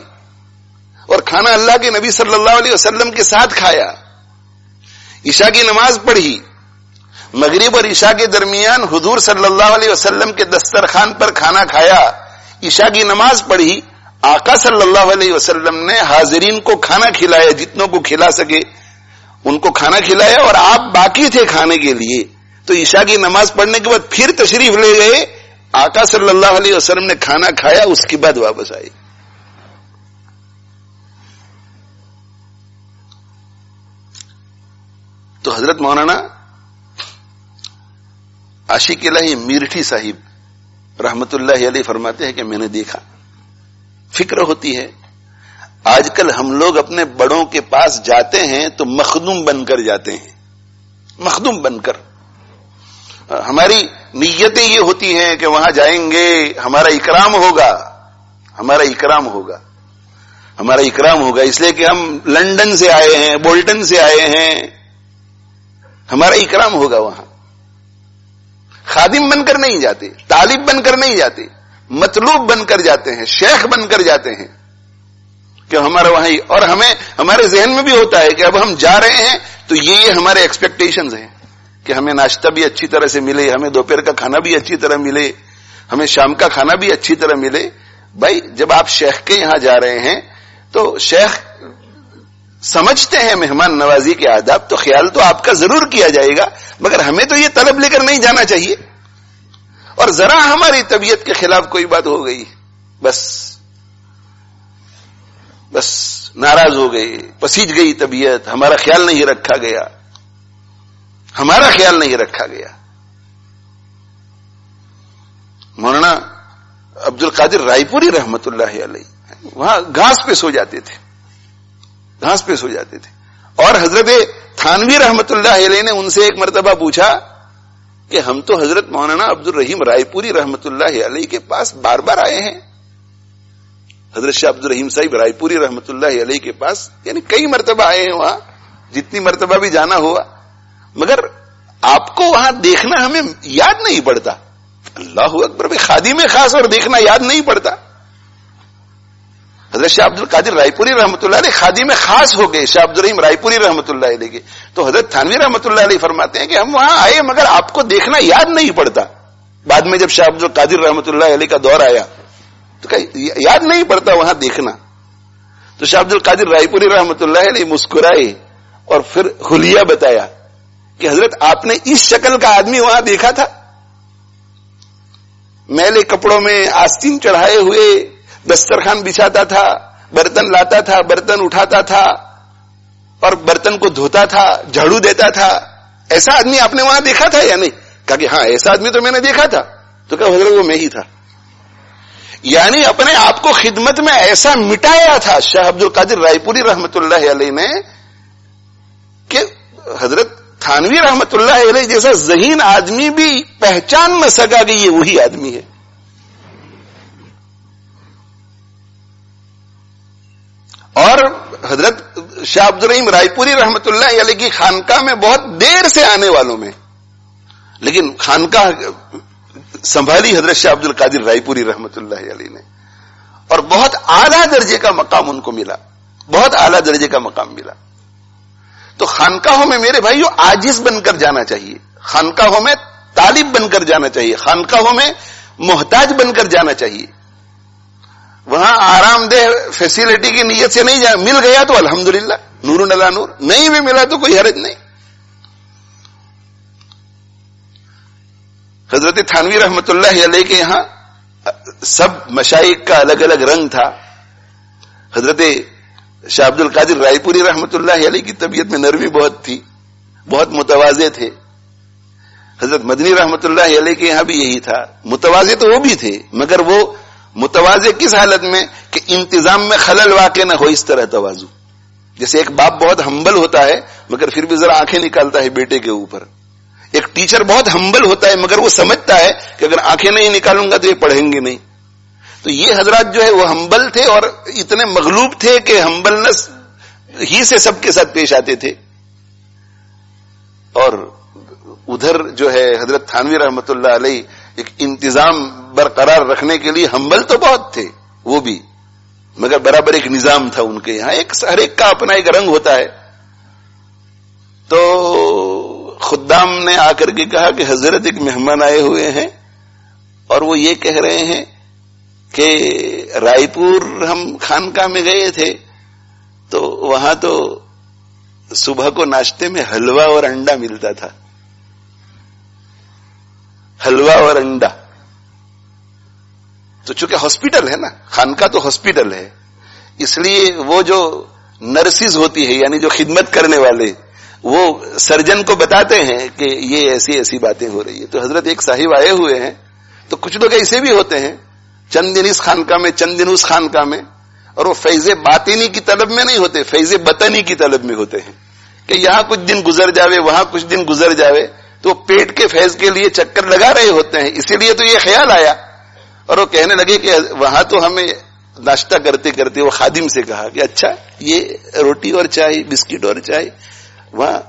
اور کھانا اللہ کے نبی صلی اللہ علیہ وسلم کے ساتھ کھایا. عشاء کی نماز پڑھی, مغرب اور عشاء کے درمیان حضور صلی اللہ علیہ وسلم کے دسترخوان پر کھانا کھایا, عشاء کی نماز پڑھی. آقا صلی اللہ علیہ وسلم نے حاضرین کو کھانا کھلایا, جتنوں کو کھلا سکے ان کو کھانا کھلایا, اور آپ باقی تھے کھانے کے لیے. تو عشاء کی نماز پڑھنے کے بعد پھر تشریف لے گئے, آقا صلی اللہ علیہ وسلم نے کھانا کھایا, اس کے بعد واپس آئے. تو حضرت مولانا عاشق الہی میرٹھی صاحب رحمت اللہ علیہ فرماتے ہیں کہ میں نے دیکھا, فکر ہوتی ہے آج کل ہم لوگ اپنے بڑوں کے پاس جاتے ہیں تو مخدوم بن کر جاتے ہیں, مخدوم بن کر. ہماری نیتیں یہ ہوتی ہیں کہ وہاں جائیں گے ہمارا اکرام ہوگا, ہمارا اکرام ہوگا, ہمارا اکرام ہوگا, اس لیے کہ ہم لندن سے آئے ہیں, بولٹن سے آئے ہیں, ہمارا اکرام ہوگا. وہاں خادم بن کر نہیں جاتے, طالب بن کر نہیں جاتے, مطلوب بن کر جاتے ہیں, شیخ بن کر جاتے ہیں کہ ہمارا وہاں. اور ہمیں ہمارے ذہن میں بھی ہوتا ہے کہ اب ہم جا رہے ہیں تو یہ ہمارے ایکسپیکٹیشنز ہیں کہ ہمیں ناشتہ بھی اچھی طرح سے ملے, ہمیں دوپہر کا کھانا بھی اچھی طرح ملے, ہمیں شام کا کھانا بھی اچھی طرح ملے. بھائی جب آپ شیخ کے یہاں جا رہے ہیں تو شیخ سمجھتے ہیں مہمان نوازی کے آداب, تو خیال تو آپ کا ضرور کیا جائے گا, مگر ہمیں تو یہ طلب لے کر نہیں جانا چاہیے. اور ذرا ہماری طبیعت کے خلاف کوئی بات ہو گئی, بس ناراض ہو گئے, پسیج گئی طبیعت, ہمارا خیال نہیں رکھا گیا. مولانا عبد القادر رائے پوری رحمت اللہ علیہ وہاں گھاس پہ سو جاتے تھے, اور حضرت تھانوی رحمت اللہ علیہ نے ان سے ایک مرتبہ پوچھا کہ ہم تو حضرت مولانا عبد الرحیم رائے پوری رحمت اللہ علیہ کے پاس بار بار آئے ہیں, حضرت شاہ عبد الرحیم صاحب رائے پوری رحمت اللہ علیہ کے پاس یعنی کئی مرتبہ آئے ہیں وہاں, جتنی مرتبہ بھی جانا ہوا, مگر آپ کو وہاں دیکھنا ہمیں یاد نہیں پڑتا. اللہ اکبر, خادم خاص اور دیکھنا یاد نہیں پڑتا. حضرت شاہ عبد القادر رائے پوری رحمۃ اللہ علیہ خادم خاص ہو گئے شاہ عبد الرحیم رائے پوری رحمۃ اللہ علیہ کے, تو حضرت تھانوی رحمۃ اللہ علیہ فرماتے ہیں کہ ہم وہاں آئے مگر آپ کو دیکھنا یاد نہیں پڑتا. بعد میں جب شاہ عبد القادر رحمۃ اللہ علیہ کا دور آیا تو یاد نہیں پڑتا وہاں دیکھنا. تو شاہ عبد القادر رائے پوری رحمۃ اللہ علیہ مسکرائے اور پھر حلیہ بتایا کہ حضرت آپ نے اس شکل کا آدمی وہاں دیکھا تھا, میلے کپڑوں میں آستین چڑھائے ہوئے دسترخوان بچھاتا تھا, برتن لاتا تھا, برتن اٹھاتا تھا اور برتن کو دھوتا تھا, جھاڑو دیتا تھا, ایسا آدمی آپ نے وہاں دیکھا تھا یا نہیں؟ کہا کہ ہاں ایسا آدمی تو میں نے دیکھا تھا. تو کہا حضرت وہ میں ہی تھا. یعنی اپنے آپ کو خدمت میں ایسا مٹایا تھا شاہ عبد القادر رائے پوری رحمت اللہ علیہ نے کہ حضرت تھانوی رحمت اللہ علیہ جیسا ذہین آدمی بھی پہچان نہ سکا کہ یہ وہی آدمی ہے. اور حضرت شاہ عبد الرحیم رائے پوری رحمت اللہ علیہ کی خانقاہ میں بہت دیر سے آنے والوں میں, لیکن خانقاہ سنبھالی حضرت شاہ عبد القادر رائے پوری رحمت اللہ علیہ نے, اور بہت اعلیٰ درجے کا مقام ان کو ملا, بہت اعلیٰ درجے کا مقام ملا. تو خانقاہوں میں میرے بھائیو عاجز بن کر جانا چاہیے, خانقاہوں میں طالب بن کر جانا چاہیے, خانقاہوں میں محتاج بن کر جانا چاہیے. وہاں آرام دہ فیسیلٹی کی نیت سے نہیں جانا, مل گیا تو الحمدللہ نور علی نور, نہیں بھی ملا تو کوئی حرج نہیں. حضرت تھانوی رحمت اللہ علیہ کے یہاں سب مشائخ کا الگ الگ رنگ تھا. حضرت شاہ عبد القادر رائے پوری رحمت اللہ علیہ کی طبیعت میں نرمی بہت تھی, بہت متواضع تھے. حضرت مدنی رحمت اللہ علیہ کے یہاں بھی یہی تھا, متواضع تو وہ بھی تھے, مگر وہ متواضع کس حالت میں کہ انتظام میں خلل واقع نہ ہو, اس طرح تواضع. جیسے ایک باپ بہت ہمبل ہوتا ہے مگر پھر بھی ذرا آنکھیں نکالتا ہے بیٹے کے اوپر, ایک ٹیچر بہت ہمبل ہوتا ہے مگر وہ سمجھتا ہے کہ اگر آنکھیں نہیں نکالوں گا تو یہ پڑھیں گے نہیں. تو یہ حضرات جو ہے وہ ہمبل تھے اور اتنے مغلوب تھے کہ ہمبلنس ہی سے سب کے ساتھ پیش آتے تھے. اور ادھر جو ہے حضرت تھانوی رحمت اللہ علیہ ایک انتظام برقرار رکھنے کے لیے ہمبل تو بہت تھے وہ بھی, مگر برابر ایک نظام تھا ان کے یہاں, ہر ایک کا اپنا ایک رنگ ہوتا ہے. تو خدام نے آ کر کے کہا کہ حضرت ایک مہمان آئے ہوئے ہیں اور وہ یہ کہہ رہے ہیں کہ رائے پور ہم خانقاہ میں گئے تھے تو وہاں تو صبح کو ناشتے میں حلوہ اور انڈا ملتا تھا, حلوہ اور انڈا. تو چونکہ ہاسپٹل ہے نا, خانقاہ تو ہاسپٹل ہے, اس لیے وہ جو نرسز ہوتی ہے یعنی جو خدمت کرنے والے, وہ سرجن کو بتاتے ہیں کہ یہ ایسی ایسی باتیں ہو رہی ہے. تو حضرت ایک صاحب آئے ہوئے ہیں, تو کچھ لوگ ایسے بھی ہوتے ہیں چند دن اس خانقاہ میں چند دن اس خانقاہ میں, اور وہ فیض باطنی کی طلب میں نہیں ہوتے, فیض بطنی کی طلب میں ہوتے ہیں کہ یہاں کچھ دن گزر جاوے وہاں کچھ دن گزر جاوے. تو پیٹ کے فیض کے لیے چکر لگا رہے ہوتے ہیں, اسی لیے تو یہ خیال آیا. اور وہ کہنے لگے کہ وہاں تو ہمیں ناشتہ کرتے کرتے وہ خادم سے کہا کہ اچھا یہ روٹی اور چائے بسکٹ اور چائے, وہاں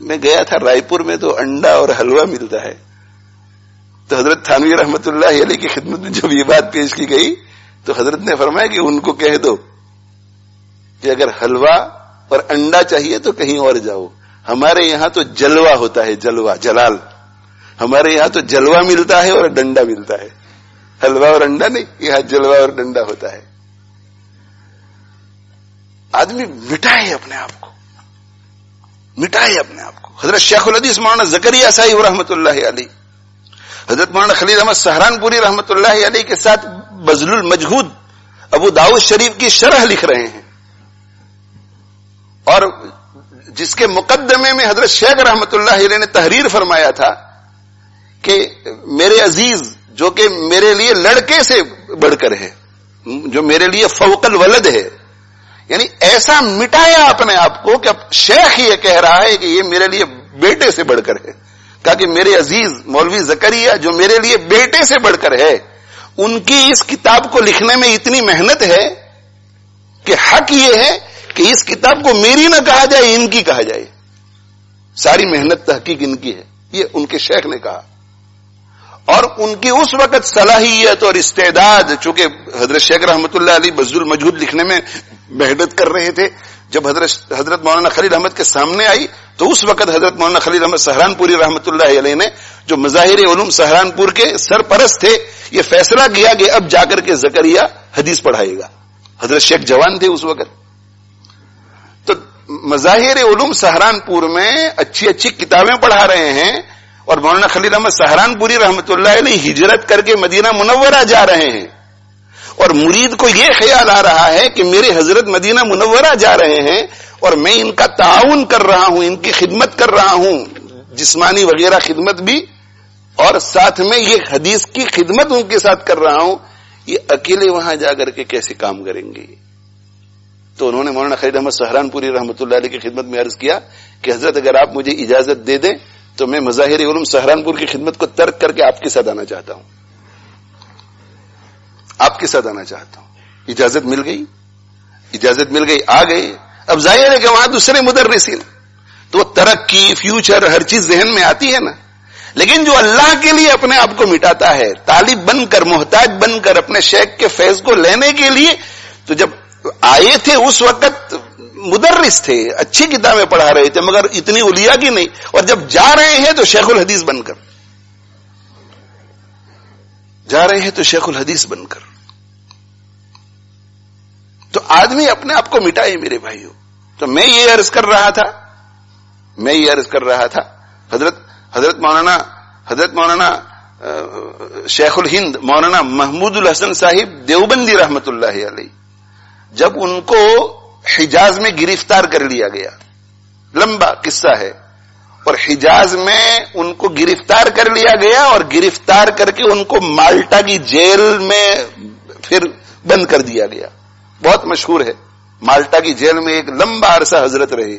میں گیا تھا رائے پور میں تو انڈا اور حلوہ ملتا ہے. تو حضرت تھانوی رحمت اللہ علیہ کی خدمت میں جب یہ بات پیش کی گئی تو حضرت نے فرمایا کہ ان کو کہہ دو کہ اگر حلوہ اور انڈا چاہیے تو کہیں اور جاؤ, ہمارے یہاں تو جلوہ ہوتا ہے، جلوہ، جلال. ہمارے یہاں تو جلوہ ملتا ہے اور ڈنڈا ملتا ہے، حلوہ اور انڈا نہیں، یہاں جلوہ اور ڈنڈا ہوتا ہے. آدمی مٹائے اپنے آپ کو، مٹائے اپنے آپ کو. حضرت شیخ الحدیث مولانا زکریا صاحب رحمۃ اللہ علیہ، حضرت مولانا خلیل احمد سہرانپوری رحمۃ اللہ علیہ کے ساتھ بذل المجہود ابو داؤد شریف کی شرح لکھ رہے ہیں، اور جس کے مقدمے میں حضرت شیخ رحمۃ اللہ علیہ نے تحریر فرمایا تھا کہ میرے عزیز جو کہ میرے لیے لڑکے سے بڑھ کر ہے، جو میرے لیے فوق الولد ہے، یعنی ایسا مٹایا اپنے آپ کو کہ اب شیخ یہ کہہ رہا ہے کہ یہ میرے لیے بیٹے سے بڑھ کر ہے. کہا کہ میرے عزیز مولوی زکریا جو میرے لیے بیٹے سے بڑھ کر ہے، ان کی اس کتاب کو لکھنے میں اتنی محنت ہے کہ حق یہ ہے کہ اس کتاب کو میری نہ کہا جائے، ان کی کہا جائے. ساری محنت تحقیق ان کی ہے، یہ ان کے شیخ نے کہا. اور ان کی اس وقت صلاحیت اور استعداد، چونکہ حضرت شیخ رحمۃ اللہ علیہ بذل المجہود لکھنے میں محنت کر رہے تھے، جب حضرت مولانا خلیل احمد کے سامنے آئی تو اس وقت حضرت مولانا خلیل احمد سہرانپوری رحمۃ اللہ علیہ نے، جو مظاہر علوم سہرانپور کے سرپرست تھے، یہ فیصلہ کیا کہ اب جا کر کے زکریا حدیث پڑھائے گا. حضرت شیخ جوان تھے اس وقت. تو مظاہر علوم سہرانپور میں اچھی اچھی کتابیں پڑھا رہے ہیں، اور مولانا خلیل احمد سہرانپوری رحمۃ اللہ علیہ ہجرت کر کے مدینہ منورہ جا رہے ہیں، اور مرید کو یہ خیال آ رہا ہے کہ میرے حضرت مدینہ منورہ جا رہے ہیں اور میں ان کا تعاون کر رہا ہوں، ان کی خدمت کر رہا ہوں، جسمانی وغیرہ خدمت بھی، اور ساتھ میں یہ حدیث کی خدمت ان کے ساتھ کر رہا ہوں، یہ اکیلے وہاں جا کر کے کیسے کام کریں گے؟ تو انہوں نے مولانا خلیل احمد سہرانپوری رحمۃ اللہ علیہ کی خدمت میں عرض کیا کہ حضرت اگر آپ مجھے اجازت دے دیں تو میں مظاہر علوم سہرانپور کی خدمت کو ترک کر کے آپ کے ساتھ آنا چاہتا ہوں، آپ کے ساتھ آنا چاہتا ہوں. اجازت مل گئی، اجازت مل گئی، آ گئے. اب ظاہر ہے کہ وہاں دوسرے مدرسین، تو ترقی، فیوچر، ہر چیز ذہن میں آتی ہے نا. لیکن جو اللہ کے لیے اپنے آپ کو مٹاتا ہے، طالب بن کر، محتاج بن کر اپنے شیخ کے فیض کو لینے کے لیے، تو جب آئے تھے اس وقت مدرس تھے، اچھی کتابیں پڑھا رہے تھے، مگر اتنی اولیاء کی نہیں، اور جب جا رہے ہیں تو شیخ الحدیث بن کر جا رہے ہیں، تو شیخ الحدیث بن کر. تو آدمی اپنے آپ کو مٹائے میرے بھائیوں. تو میں یہ عرض کر رہا تھا حضرت مولانا شیخ الہند مولانا محمود الحسن صاحب دیوبندی رحمت اللہ علیہ، جب ان کو حجاز میں گرفتار کر لیا گیا، لمبا قصہ ہے، اور حجاز میں ان کو گرفتار کر لیا گیا اور گرفتار کر کے ان کو مالٹا کی جیل میں پھر بند کر دیا گیا. بہت مشہور ہے، مالٹا کی جیل میں ایک لمبا عرصہ حضرت رہے.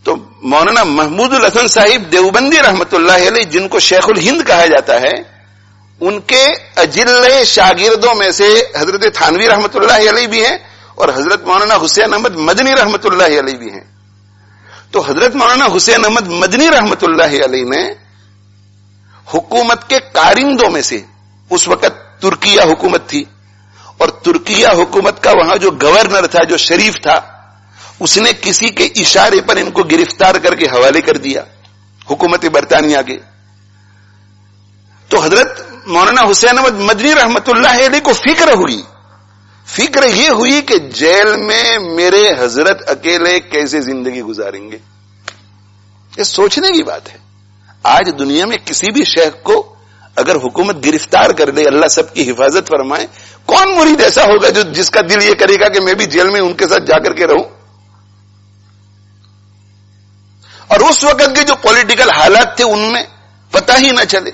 تو مولانا محمود الحسن صاحب دیوبندی رحمت اللہ علیہ، جن کو شیخ الہند کہا جاتا ہے، ان کے اجل شاگردوں میں سے حضرت تھانوی رحمت اللہ علیہ بھی ہیں اور حضرت مولانا حسین احمد مدنی رحمت اللہ علیہ بھی ہیں. تو حضرت مولانا حسین احمد مدنی رحمت اللہ علیہ نے حکومت کے کارندوں میں سے، اس وقت ترکیہ حکومت تھی، اور ترکیہ حکومت کا وہاں جو گورنر تھا، جو شریف تھا، اس نے کسی کے اشارے پر ان کو گرفتار کر کے حوالے کر دیا حکومت برطانیہ کے. تو حضرت مولانا حسین احمد مدنی رحمت اللہ علیہ کو فکر یہ ہوئی کہ جیل میں میرے حضرت اکیلے کیسے زندگی گزاریں گے. یہ سوچنے کی بات ہے. آج دنیا میں کسی بھی شیخ کو اگر حکومت گرفتار کر دے، اللہ سب کی حفاظت فرمائے، کون مرید ایسا ہوگا جس کا دل یہ کرے گا کہ میں بھی جیل میں ان کے ساتھ جا کر کے رہوں؟ اور اس وقت کے جو پولیٹیکل حالات تھے ان میں پتہ ہی نہ چلے.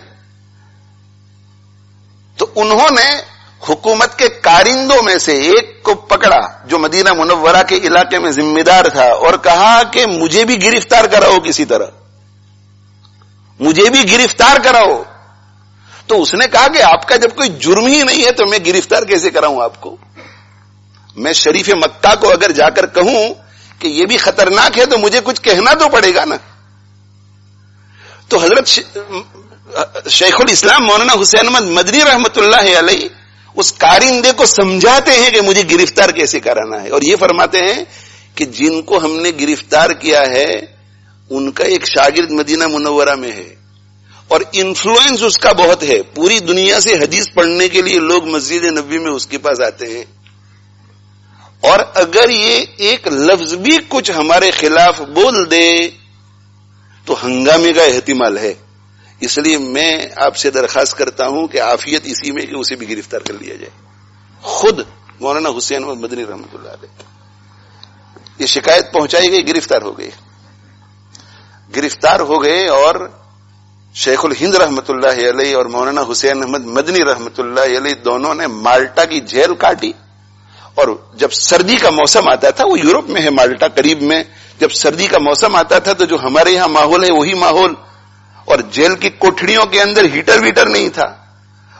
تو انہوں نے حکومت کے کارندوں میں سے ایک کو پکڑا جو مدینہ منورہ کے علاقے میں ذمہ دار تھا، اور کہا کہ مجھے بھی گرفتار کراؤ، کسی طرح مجھے بھی گرفتار کراؤ. تو اس نے کہا کہ آپ کا جب کوئی جرم ہی نہیں ہے تو میں گرفتار کیسے کراؤں آپ کو؟ میں شریف مکہ کو اگر جا کر کہوں کہ یہ بھی خطرناک ہے تو مجھے کچھ کہنا تو پڑے گا نا. تو حضرت شیخ الاسلام مولانا حسین احمد مدنی رحمت اللہ علیہ اس کارندے کو سمجھاتے ہیں کہ مجھے گرفتار کیسے کرانا ہے، اور یہ فرماتے ہیں کہ جن کو ہم نے گرفتار کیا ہے ان کا ایک شاگرد مدینہ منورہ میں ہے اور انفلوئنس اس کا بہت ہے. پوری دنیا سے حدیث پڑھنے کے لیے لوگ مسجد نبوی میں اس کے پاس آتے ہیں, اور اگر یہ ایک لفظ بھی کچھ ہمارے خلاف بول دے تو ہنگامے کا احتمال ہے. اس لیے میں آپ سے درخواست کرتا ہوں کہ عافیت اسی میں کہ اسے بھی گرفتار کر لیا جائے. خود مولانا حسین احمد مدنی رحمۃ اللہ علیہ یہ شکایت پہنچائی گئی, گرفتار ہو گئے اور شیخ الہند رحمۃ اللہ علیہ اور مولانا حسین احمد مدنی رحمۃ اللہ علیہ دونوں نے مالٹا کی جیل کاٹی. اور جب سردی کا موسم آتا تھا, وہ یورپ میں ہے مالٹا قریب میں, جب سردی کا موسم آتا تھا تو جو ہمارے یہاں ماحول ہے وہی ماحول, اور جیل کی کوٹھڑیوں کے اندر ہیٹر ویٹر نہیں تھا,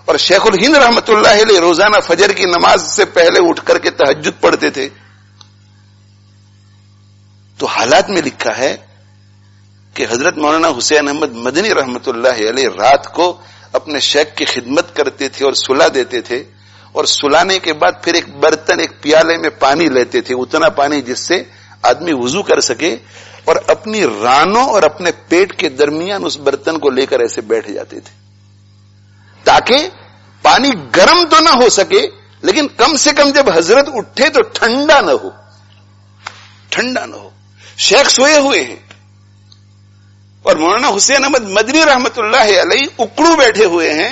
اور شیخ الہند رحمۃ اللہ علیہ روزانہ فجر کی نماز سے پہلے اٹھ کر کے تہجد پڑھتے تھے. تو حالات میں لکھا ہے کہ حضرت مولانا حسین احمد مدنی رحمۃ اللہ علیہ رات کو اپنے شیخ کی خدمت کرتے تھے اور سلا دیتے تھے, اور سلانے کے بعد پھر ایک برتن ایک پیالے میں پانی لیتے تھے, اتنا پانی جس سے آدمی وضو کر سکے, اور اپنی رانوں اور اپنے پیٹ کے درمیان اس برتن کو لے کر ایسے بیٹھ جاتے تھے تاکہ پانی گرم تو نہ ہو سکے لیکن کم سے کم جب حضرت اٹھے تو ٹھنڈا نہ ہو. شیخ سوئے ہوئے ہیں اور مولانا حسین احمد مدنی رحمت اللہ علیہ اکڑو بیٹھے ہوئے ہیں,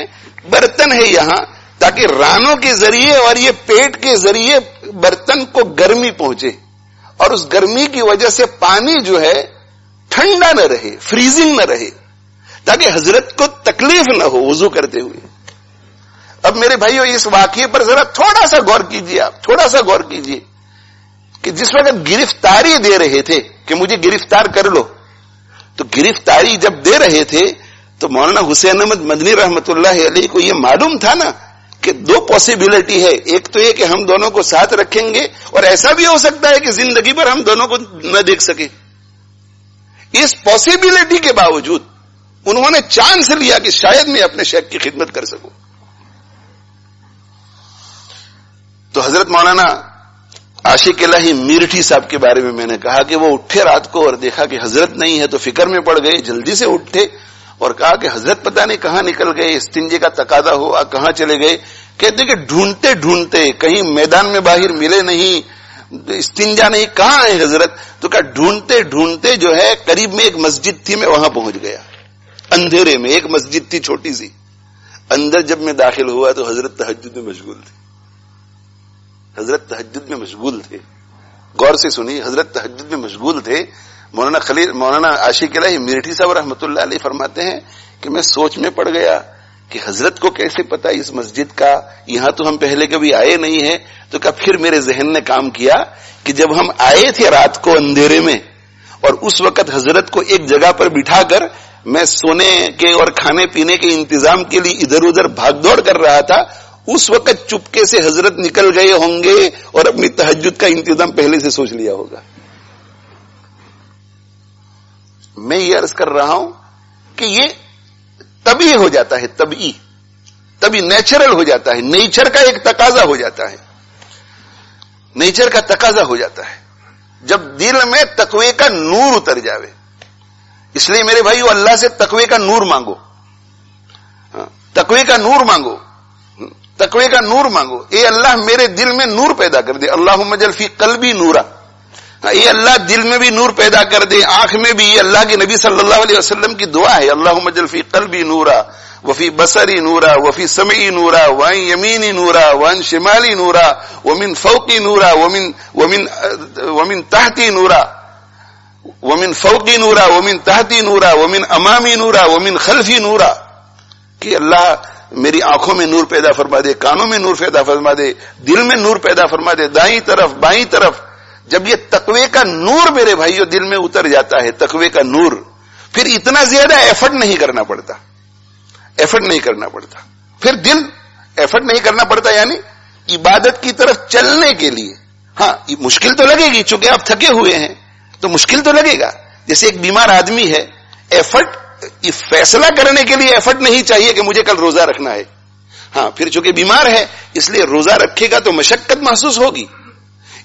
برتن ہے یہاں تاکہ رانوں کے ذریعے اور یہ پیٹ کے ذریعے برتن کو گرمی پہنچے, اور اس گرمی کی وجہ سے پانی جو ہے ٹھنڈا نہ رہے, فریزنگ نہ رہے, تاکہ حضرت کو تکلیف نہ ہو وضو کرتے ہوئے. اب میرے بھائیو اس واقعے پر ذرا تھوڑا سا غور کیجیے, آپ تھوڑا سا غور کیجیے کہ جس وقت گرفتاری دے رہے تھے کہ مجھے گرفتار کر لو, تو گرفتاری جب دے رہے تھے تو مولانا حسین احمد مدنی رحمت اللہ علیہ کو یہ معلوم تھا نا کہ دو پاسبلٹی ہے, ایک تو یہ کہ ہم دونوں کو ساتھ رکھیں گے, اور ایسا بھی ہو سکتا ہے کہ زندگی پر ہم دونوں کو نہ دیکھ سکے. اس پاسبلٹی کے باوجود انہوں نے چانس لیا کہ شاید میں اپنے شیخ کی خدمت کر سکوں. تو حضرت مولانا عاشق الہی میرٹھی صاحب کے بارے میں نے کہا کہ وہ اٹھے رات کو اور دیکھا کہ حضرت نہیں ہے, تو فکر میں پڑ گئے, جلدی سے اٹھے اور کہا کہ حضرت پتہ نہیں کہاں نکل گئے, استنجے کا تقاضا ہوا, کہاں چلے گئے. کہتے کہ ڈھونڈتے ڈھونڈتے کہیں میدان میں باہر ملے نہیں, استنجا نہیں, کہاں ہے حضرت؟ تو کہا ڈھونڈتے ڈھونڈتے جو ہے قریب میں ایک مسجد تھی, میں وہاں پہنچ گیا. اندھیرے میں ایک مسجد تھی چھوٹی سی, اندر جب میں داخل ہوا تو حضرت تہجد میں مشغول تھے. حضرت تہجد میں مشغول تھے, غور سے سنی, حضرت تہجد میں مشغول تھے. مولانا عاشق الہی میرٹھی صاحب رحمۃ اللہ علیہ فرماتے ہیں کہ میں سوچ میں پڑ گیا کہ حضرت کو کیسے پتا اس مسجد کا, یہاں تو ہم پہلے کبھی آئے نہیں ہیں. تو کہا پھر میرے ذہن نے کام کیا کہ جب ہم آئے تھے رات کو اندھیرے میں, اور اس وقت حضرت کو ایک جگہ پر بٹھا کر میں سونے کے اور کھانے پینے کے انتظام کے لیے ادھر ادھر بھاگ دوڑ کر رہا تھا, اس وقت چپکے سے حضرت نکل گئے ہوں گے اور اپنی تہجد کا انتظام پہلے سے سوچ لیا ہوگا. میں یہ عرض کر رہا ہوں کہ یہ طبیعی ہو جاتا ہے, طبیعی نیچرل ہو جاتا ہے, نیچر کا ایک تقاضا ہو جاتا ہے, نیچر کا تقاضا ہو جاتا ہے جب دل میں تقوی کا نور اتر جاوے. اس لیے میرے بھائیو اللہ سے تقوی کا نور مانگو, تقوی کا نور مانگو, تقوی کا نور مانگو. اے اللہ میرے دل میں نور پیدا کر دے, اللہم اجعل فی قلبی نورا. اے اللہ دل میں بھی نور پیدا کر دے, آنکھ میں بھی. یہ اللہ کے نبی صلی اللہ علیہ وسلم کی دعا ہے, اللہم اجعل فی قلبی نورا وفی بصری نورا وفی سمعی نورا وعن یمینی نورا وعن شمالی نورا ومن فوقی نورا ومن تحتی نورا ومن فوقی نورا ومن تحتی نورا ومن امامی نورا ومن خلفی نورا. کہ اللہ میری آنکھوں میں نور پیدا فرما دے, کانوں میں نور پیدا فرما دے, دل میں نور پیدا فرما دے, دائیں طرف بائیں طرف. جب یہ تقوی کا نور میرے بھائیوں دل میں اتر جاتا ہے, تقوی کا نور, پھر اتنا زیادہ ایفرٹ نہیں کرنا پڑتا, ایفرٹ نہیں کرنا پڑتا. پھر دل ایفرٹ نہیں کرنا پڑتا, یعنی عبادت کی طرف چلنے کے لیے. ہاں مشکل تو لگے گی, چونکہ آپ تھکے ہوئے ہیں تو مشکل تو لگے گا. جیسے ایک بیمار آدمی ہے, ایفرٹ فیصلہ کرنے کے لیے ایفرٹ نہیں چاہیے کہ مجھے کل روزہ رکھنا ہے. ہاں پھر چونکہ بیمار ہے اس لیے روزہ رکھے گا تو مشقت محسوس ہوگی.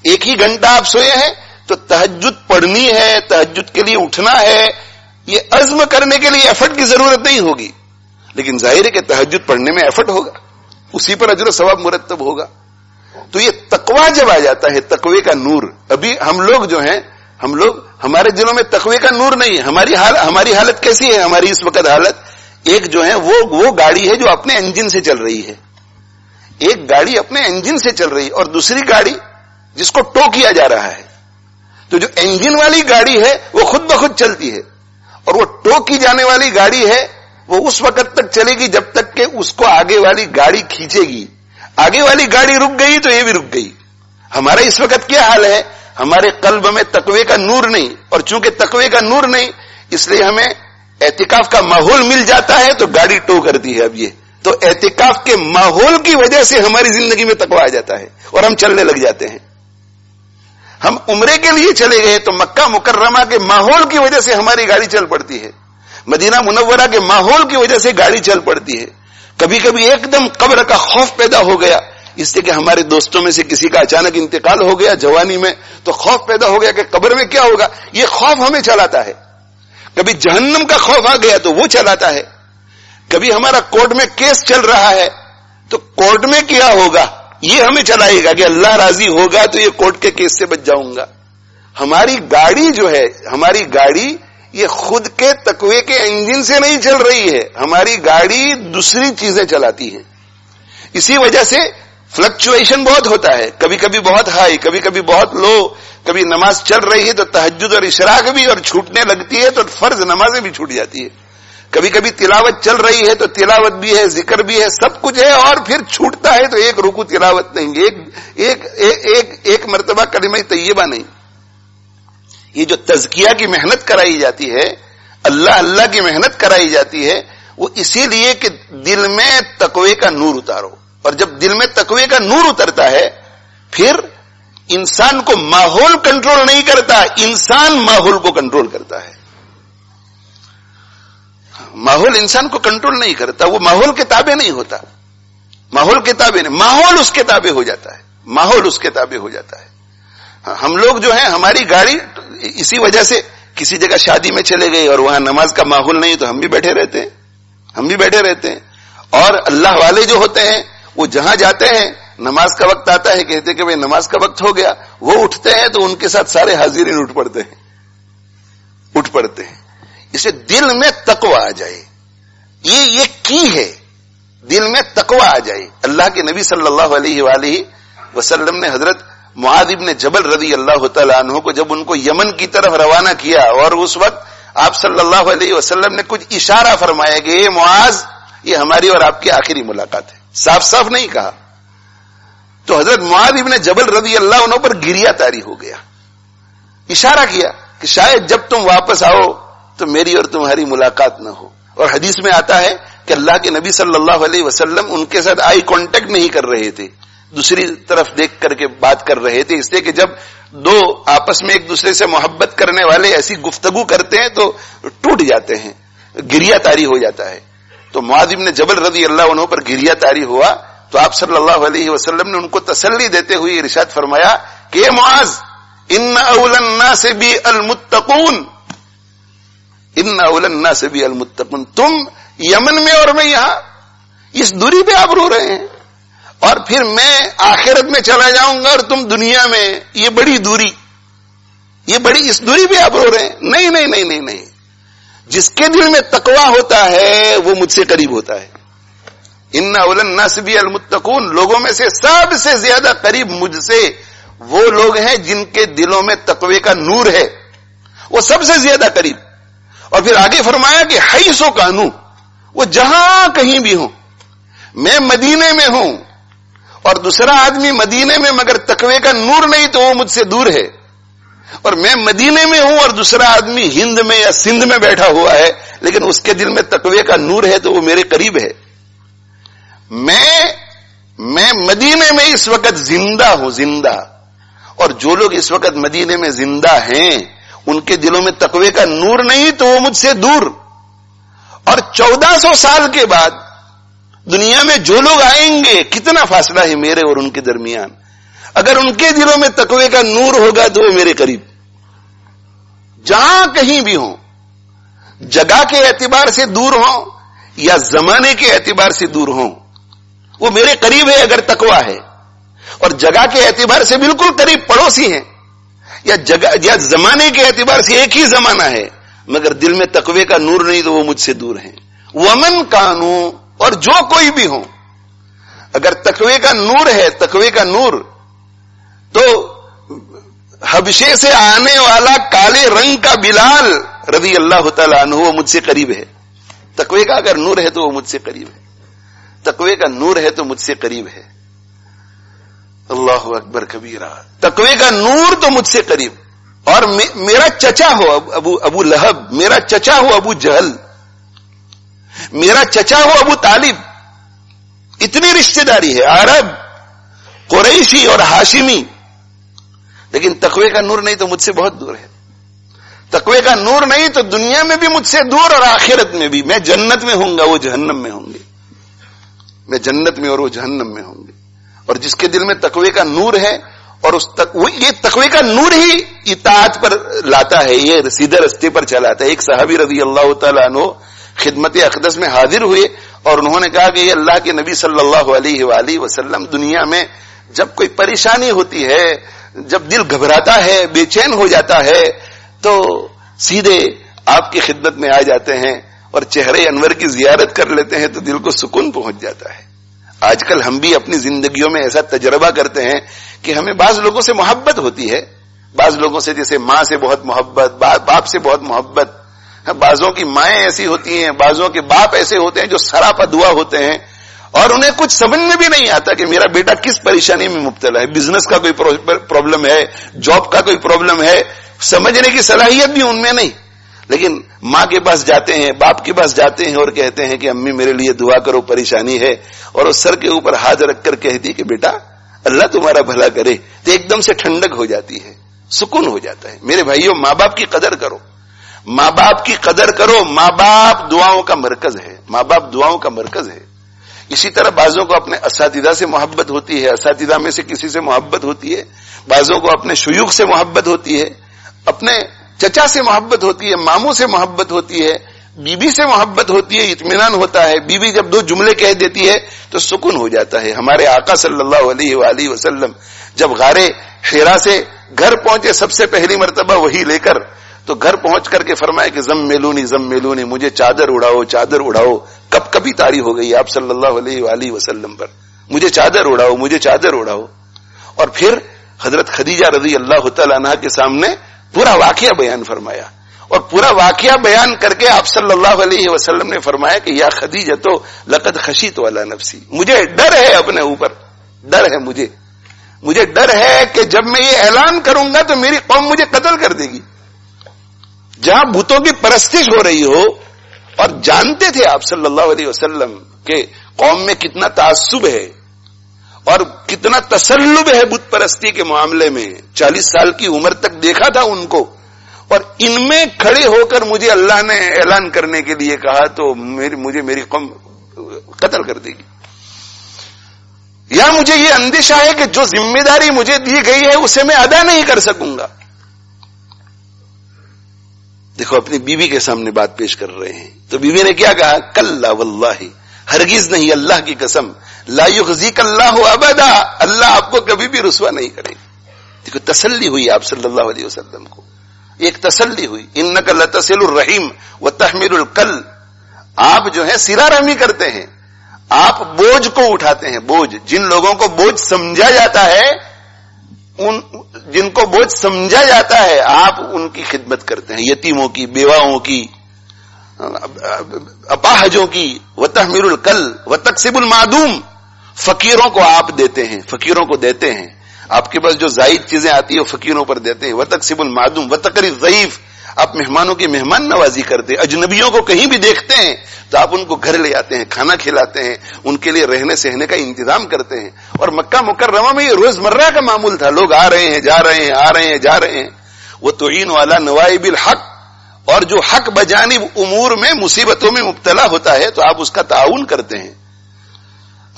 ایک ہی گھنٹہ آپ سوئے ہیں تو تہجد پڑھنی ہے, تہجد کے لیے اٹھنا ہے, یہ عزم کرنے کے لیے ایفرٹ کی ضرورت نہیں ہوگی, لیکن ظاہر ہے کہ تہجد پڑھنے میں ایفرٹ ہوگا, اسی پر اجر و ثواب مرتب ہوگا. تو یہ تقوی جب آ جاتا ہے, تقوی کا نور. ابھی ہم لوگ جو ہیں, ہمارے دلوں میں تقوی کا نور نہیں. ہماری حالت کیسی ہے؟ ہماری اس وقت حالت ایک جو ہے وہ گاڑی ہے جو اپنے انجن سے چل رہی ہے, ایک گاڑی اپنے انجن سے چل رہی ہے, اور دوسری گاڑی جس کو ٹو کیا جا رہا ہے. تو جو انجن والی گاڑی ہے وہ خود بخود چلتی ہے, اور وہ ٹو کی جانے والی گاڑی ہے وہ اس وقت تک چلے گی جب تک کہ اس کو آگے والی گاڑی کھینچے گی. آگے والی گاڑی رک گئی تو یہ بھی رک گئی. ہمارا اس وقت کیا حال ہے؟ ہمارے قلب میں تقوی کا نور نہیں, اور چونکہ تقوی کا نور نہیں اس لیے ہمیں اعتکاف کا ماحول مل جاتا ہے تو گاڑی ٹو کرتی ہے. اب یہ تو اعتکاف کے ماحول کی وجہ سے ہماری زندگی میں تقوی آ جاتا ہے اور ہم چلنے لگ جاتے ہیں. ہم عمرے کے لیے چلے گئے تو مکہ مکرمہ کے ماحول کی وجہ سے ہماری گاڑی چل پڑتی ہے, مدینہ منورہ کے ماحول کی وجہ سے گاڑی چل پڑتی ہے. کبھی کبھی ایک دم قبر کا خوف پیدا ہو گیا, اس لیے کہ ہمارے دوستوں میں سے کسی کا اچانک انتقال ہو گیا جوانی میں, تو خوف پیدا ہو گیا کہ قبر میں کیا ہوگا. یہ خوف ہمیں چلاتا ہے. کبھی جہنم کا خوف آ گیا تو وہ چلاتا ہے. کبھی ہمارا کورٹ میں کیس چل رہا ہے تو کورٹ میں کیا ہوگا یہ ہمیں چلائے گا کہ اللہ راضی ہوگا تو یہ کورٹ کے کیس سے بچ جاؤں گا. ہماری گاڑی جو ہے, ہماری گاڑی یہ خود کے تقوی کے انجن سے نہیں چل رہی ہے, ہماری گاڑی دوسری چیزیں چلاتی ہیں. اسی وجہ سے فلکچویشن بہت ہوتا ہے, کبھی کبھی بہت ہائی, کبھی کبھی بہت لو. کبھی نماز چل رہی ہے تو تہجد اور اشراق بھی اور چھوٹنے لگتی ہے تو فرض نمازیں بھی چھوٹ جاتی ہے. کبھی کبھی تلاوت چل رہی ہے تو تلاوت بھی ہے, ذکر بھی ہے, سب کچھ ہے, اور پھر چھوٹتا ہے تو ایک رکوع تلاوت نہیں, ایک مرتبہ کلمہ طیبہ نہیں. یہ جو تزکیہ کی محنت کرائی جاتی ہے, اللہ کی محنت کرائی جاتی ہے, وہ اسی لیے کہ دل میں تقوی کا نور اتارو. اور جب دل میں تقوی کا نور اترتا ہے پھر انسان کو ماحول کنٹرول نہیں کرتا, انسان ماحول کو کنٹرول کرتا ہے. ماحول انسان کو کنٹرول نہیں کرتا, وہ ماحول کے تابع نہیں ہوتا. ماحول کے تابع نہیں, ماحول اس کے تابع ہو جاتا ہے, ماحول اس کے تابع ہو جاتا ہے. ہم لوگ جو ہیں, ہماری گاڑی اسی وجہ سے کسی جگہ شادی میں چلے گئے اور وہاں نماز کا ماحول نہیں تو ہم بھی بیٹھے رہتے ہیں. اور اللہ والے جو ہوتے ہیں وہ جہاں جاتے ہیں نماز کا وقت آتا ہے, کہتے کہ بھئی نماز کا وقت ہو گیا, وہ اٹھتے ہیں تو ان کے ساتھ سارے حاضرین اٹھ پڑتے ہیں. اسے دل میں تقوی آ جائے, یہ کی ہے, دل میں تقوی آ جائے. اللہ کے نبی صلی اللہ علیہ وآلہ وسلم نے حضرت معاذ ابن جبل رضی اللہ تعالیٰ عنہ کو جب ان کو یمن کی طرف روانہ کیا, اور اس وقت آپ صلی اللہ علیہ وسلم نے کچھ اشارہ فرمایا کہ اے معاذ یہ ہماری اور آپ کی آخری ملاقات ہے, صاف صاف نہیں کہا. تو حضرت معاذ ابن جبل رضی اللہ عنہ پر گریہ طاری ہو گیا, اشارہ کیا کہ شاید جب تم واپس آؤ تو میری اور تمہاری ملاقات نہ ہو. اور حدیث میں آتا ہے کہ اللہ کے نبی صلی اللہ علیہ وسلم ان کے ساتھ آئی کانٹیکٹ نہیں کر رہے تھے, دوسری طرف دیکھ کر کے بات کر رہے تھے, اس لیے کہ جب دو آپس میں ایک دوسرے سے محبت کرنے والے ایسی گفتگو کرتے ہیں تو ٹوٹ جاتے ہیں, گریہ طاری ہو جاتا ہے. تو معاذ بن جبل رضی اللہ عنہ پر گریہ طاری ہوا تو آپ صلی اللہ علیہ وسلم نے ان کو تسلی دیتے ہوئے ارشاد فرمایا کہ اے معاذ ان اول الناس بی المتقون, ان اول الناس بی المتقون. تم یمن میں اور میں یہاں, اس دوری پہ آپ رو رہے ہیں, اور پھر میں آخرت میں چلا جاؤں گا اور تم دنیا میں, یہ بڑی دوری, اس دوری پہ آپ رو رہے ہیں. نہیں, جس کے دل میں تقوی ہوتا ہے وہ مجھ سے قریب ہوتا ہے. ان اول الناس بی المتقون, لوگوں میں سے سب سے زیادہ قریب مجھ سے وہ لوگ ہیں جن کے دلوں میں تقوی کا نور ہے, وہ سب سے زیادہ قریب. اور پھر آگے فرمایا کہ حیث کانو, وہ جہاں کہیں بھی ہوں, میں مدینے میں ہوں اور دوسرا آدمی مدینے میں مگر تقوی کا نور نہیں تو وہ مجھ سے دور ہے, اور میں مدینے میں ہوں اور دوسرا آدمی ہند میں یا سندھ میں بیٹھا ہوا ہے لیکن اس کے دل میں تقوی کا نور ہے تو وہ میرے قریب ہے. میں مدینے میں اس وقت زندہ ہوں, اور جو لوگ اس وقت مدینے میں زندہ ہیں ان کے دلوں میں تقوی کا نور نہیں تو وہ مجھ سے دور. اور 1400 سال کے بعد دنیا میں جو لوگ آئیں گے, کتنا فاصلہ ہے میرے اور ان کے درمیان, اگر ان کے دلوں میں تقوی کا نور ہوگا تو وہ میرے قریب, جہاں کہیں بھی ہوں، جگہ کے اعتبار سے دور ہوں یا زمانے کے اعتبار سے دور ہوں، وہ میرے قریب ہے اگر تقویٰ ہے، اور جگہ کے اعتبار سے بالکل قریب پڑوسی ہیں، یا زمانے کے اعتبار سے ایک ہی زمانہ ہے، مگر دل میں تقوی کا نور نہیں تو وہ مجھ سے دور ہیں۔ ومن کانو، اور جو کوئی بھی ہو، اگر تقوی کا نور ہے، تقوی کا نور، تو حبشے سے آنے والا کالے رنگ کا بلال رضی اللہ تعالیٰ عنہ وہ مجھ سے قریب ہے۔ تقوی کا اگر نور ہے تو وہ مجھ سے قریب ہے، تقوی کا نور ہے تو مجھ سے قریب ہے۔ اللہ اکبر کبیرہ، تقوی کا نور تو مجھ سے قریب، اور میرا چچا ہو ابو لہب، میرا چچا ہو ابو جہل، میرا چچا ہو ابو طالب، اتنی رشتہ داری ہے، عرب، قریشی اور ہاشمی، لیکن تقوی کا نور نہیں تو مجھ سے بہت دور ہے۔ تقوی کا نور نہیں تو دنیا میں بھی مجھ سے دور اور آخرت میں بھی۔ میں جنت میں ہوں گا، وہ جہنم میں ہوں گے، میں جنت میں اور وہ جہنم میں ہوں گے۔ اور جس کے دل میں تقوی کا نور ہے، اور یہ تقوی کا نور ہی اطاعت پر لاتا ہے، یہ سیدھے رستے پر چلاتا ہے۔ ایک صحابی رضی اللہ تعالیٰ عنہ خدمت اقدس میں حاضر ہوئے اور انہوں نے کہا کہ یہ اللہ کے نبی صلی اللہ علیہ وآلہ وسلم، دنیا میں جب کوئی پریشانی ہوتی ہے، جب دل گھبراتا ہے، بے چین ہو جاتا ہے، تو سیدھے آپ کی خدمت میں آ جاتے ہیں اور چہرے انور کی زیارت کر لیتے ہیں تو دل کو سکون پہنچ جاتا ہے۔ آج کل ہم بھی اپنی زندگیوں میں ایسا تجربہ کرتے ہیں کہ ہمیں بعض لوگوں سے محبت ہوتی ہے، بعض لوگوں سے جیسے ماں سے بہت محبت، باپ سے بہت محبت، بعضوں کی مائیں ایسی ہوتی ہیں، بعضوں کے باپ ایسے ہوتے ہیں جو سراپا دعا ہوتے ہیں، اور انہیں کچھ سمجھ میں بھی نہیں آتا کہ میرا بیٹا کس پریشانی میں مبتلا ہے، بزنس کا کوئی پرابلم ہے، جاب کا کوئی پرابلم ہے، سمجھنے کی صلاحیت بھی ان میں نہیں، لیکن ماں کے پاس جاتے ہیں، باپ کے پاس جاتے ہیں اور کہتے ہیں کہ امی میرے لیے دعا کرو، پریشانی ہے، اور وہ سر کے اوپر ہاتھ رکھ کر کہتی کہ بیٹا اللہ تمہارا بھلا کرے، تو ایک دم سے ٹھنڈک ہو جاتی ہے، سکون ہو جاتا ہے۔ میرے بھائیوں، ماں باپ کی قدر کرو، ماں باپ کی قدر کرو، ماں باپ دعاؤں کا مرکز ہے، ماں باپ دعاؤں کا مرکز ہے۔ اسی طرح بعضوں کو اپنے اساتذہ سے محبت ہوتی ہے، اساتذہ میں سے کسی سے محبت ہوتی ہے، بعضوں کو اپنے شیوخ سے محبت ہوتی ہے، اپنے چچا سے محبت ہوتی ہے، ماموں سے محبت ہوتی ہے، بیوی سے محبت ہوتی ہے، اطمینان ہوتا ہے، بیوی جب دو جملے کہہ دیتی ہے تو سکون ہو جاتا ہے۔ ہمارے آقا صلی اللہ علیہ وآلہ وسلم جب غار حرا سے گھر پہنچے سب سے پہلی مرتبہ وہی لے کر، تو گھر پہنچ کر کے فرمایا کہ زمیلونی، مجھے چادر اڑاؤ، کب کبھی طاری ہو گئی آپ صلی اللہ علیہ وآلہ وسلم پر، مجھے چادر اڑاؤ۔ اور پھر حضرت خدیجہ رضی اللہ تعالیٰ عنہا کے سامنے پورا واقعہ بیان فرمایا، اور پورا واقعہ بیان کر کے آپ صلی اللہ علیہ وسلم نے فرمایا کہ یا خدیجہ تو لقد خشیت علی نفسی، مجھے ڈر ہے اپنے اوپر، ڈر ہے مجھے ڈر ہے کہ جب میں یہ اعلان کروں گا تو میری قوم مجھے قتل کر دے گی۔ جہاں بتوں کی پرستش ہو رہی ہو، اور جانتے تھے آپ صلی اللہ علیہ وسلم کہ قوم میں کتنا تعصب ہے اور کتنا تسلب ہے بت پرستی کے معاملے میں، 40 سال کی عمر تک دیکھا تھا ان کو، اور ان میں کھڑے ہو کر مجھے اللہ نے اعلان کرنے کے لیے کہا تو مجھے میری قوم قتل کر دے گی، یا مجھے یہ اندیشہ ہے کہ جو ذمہ داری مجھے دی گئی ہے اسے میں ادا نہیں کر سکوں گا۔ دیکھو اپنی بیوی کے سامنے بات پیش کر رہے ہیں تو بیوی نے کیا کہا، کلا واللہ، ہرگز نہیں، اللہ کی قسم، لا یخزیک اللہ ابدا، اللہ آپ کو کبھی بھی رسوا نہیں کرے گا۔ دیکھو تسلی ہوئی آپ صلی اللہ علیہ وسلم کو، ایک تسلی ہوئی، انک لتصل الرحیم وتحمل الکل، آپ جو ہے صلہ رحمی کرتے ہیں، آپ بوجھ کو اٹھاتے ہیں، بوجھ، جن لوگوں کو بوجھ سمجھا جاتا ہے، جن کو بوجھ سمجھا جاتا ہے آپ ان کی خدمت کرتے ہیں، یتیموں کی، بیواؤں کی، اپاہجوں کی، وتحمل الکل وتکسب المعدوم، فقیروں کو آپ دیتے ہیں، فقیروں کو دیتے ہیں، آپ کے پاس جو زائد چیزیں آتی ہیں وہ فقیروں پر دیتے ہیں، وتکسب المعدوم وتقری الضیف، آپ مہمانوں کی مہمان نوازی کرتے ہیں، اجنبیوں کو کہیں بھی دیکھتے ہیں تو آپ ان کو گھر لے آتے ہیں، کھانا کھلاتے ہیں، ان کے لیے رہنے سہنے کا انتظام کرتے ہیں۔ اور مکہ مکرمہ میں یہ روزمرہ کا معمول تھا، لوگ آ رہے ہیں جا رہے ہیں، آ رہے ہیں جا رہے ہیں۔ وہ تعین علی نوائب الحق، اور جو حق بجانب امور میں مصیبتوں میں مبتلا ہوتا ہے تو آپ اس کا تعاون کرتے ہیں،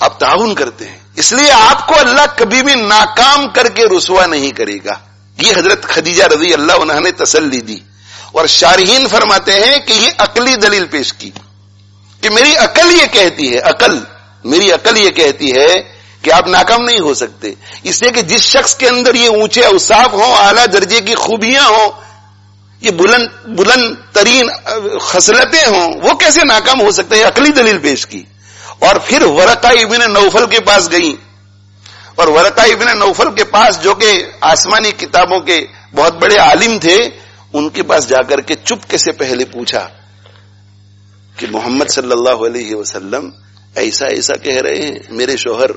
آپ تعاون کرتے ہیں، اس لیے آپ کو اللہ کبھی بھی ناکام کر کے رسوا نہیں کرے گا۔ یہ حضرت خدیجہ رضی اللہ عنہا نے تسلی دی، اور شارحین فرماتے ہیں کہ یہ عقلی دلیل پیش کی کہ میری عقل یہ کہتی ہے، میری عقل یہ کہتی ہے کہ آپ ناکام نہیں ہو سکتے، اس لیے کہ جس شخص کے اندر یہ اونچے اوصاف ہوں، اعلیٰ درجے کی خوبیاں ہوں، یہ بلند ترین خصلتیں ہوں، وہ کیسے ناکام ہو سکتے ہیں؟ عقلی دلیل پیش کی. اور پھر ورقہ ابن نوفل کے پاس گئی، اور ورقہ ابن نوفل کے پاس جو کہ آسمانی کتابوں کے بہت بڑے عالم تھے، ان کے پاس جا کر کے چپکے سے پہلے پوچھا کہ محمد صلی اللہ علیہ وسلم ایسا ایسا کہہ رہے ہیں، میرے شوہر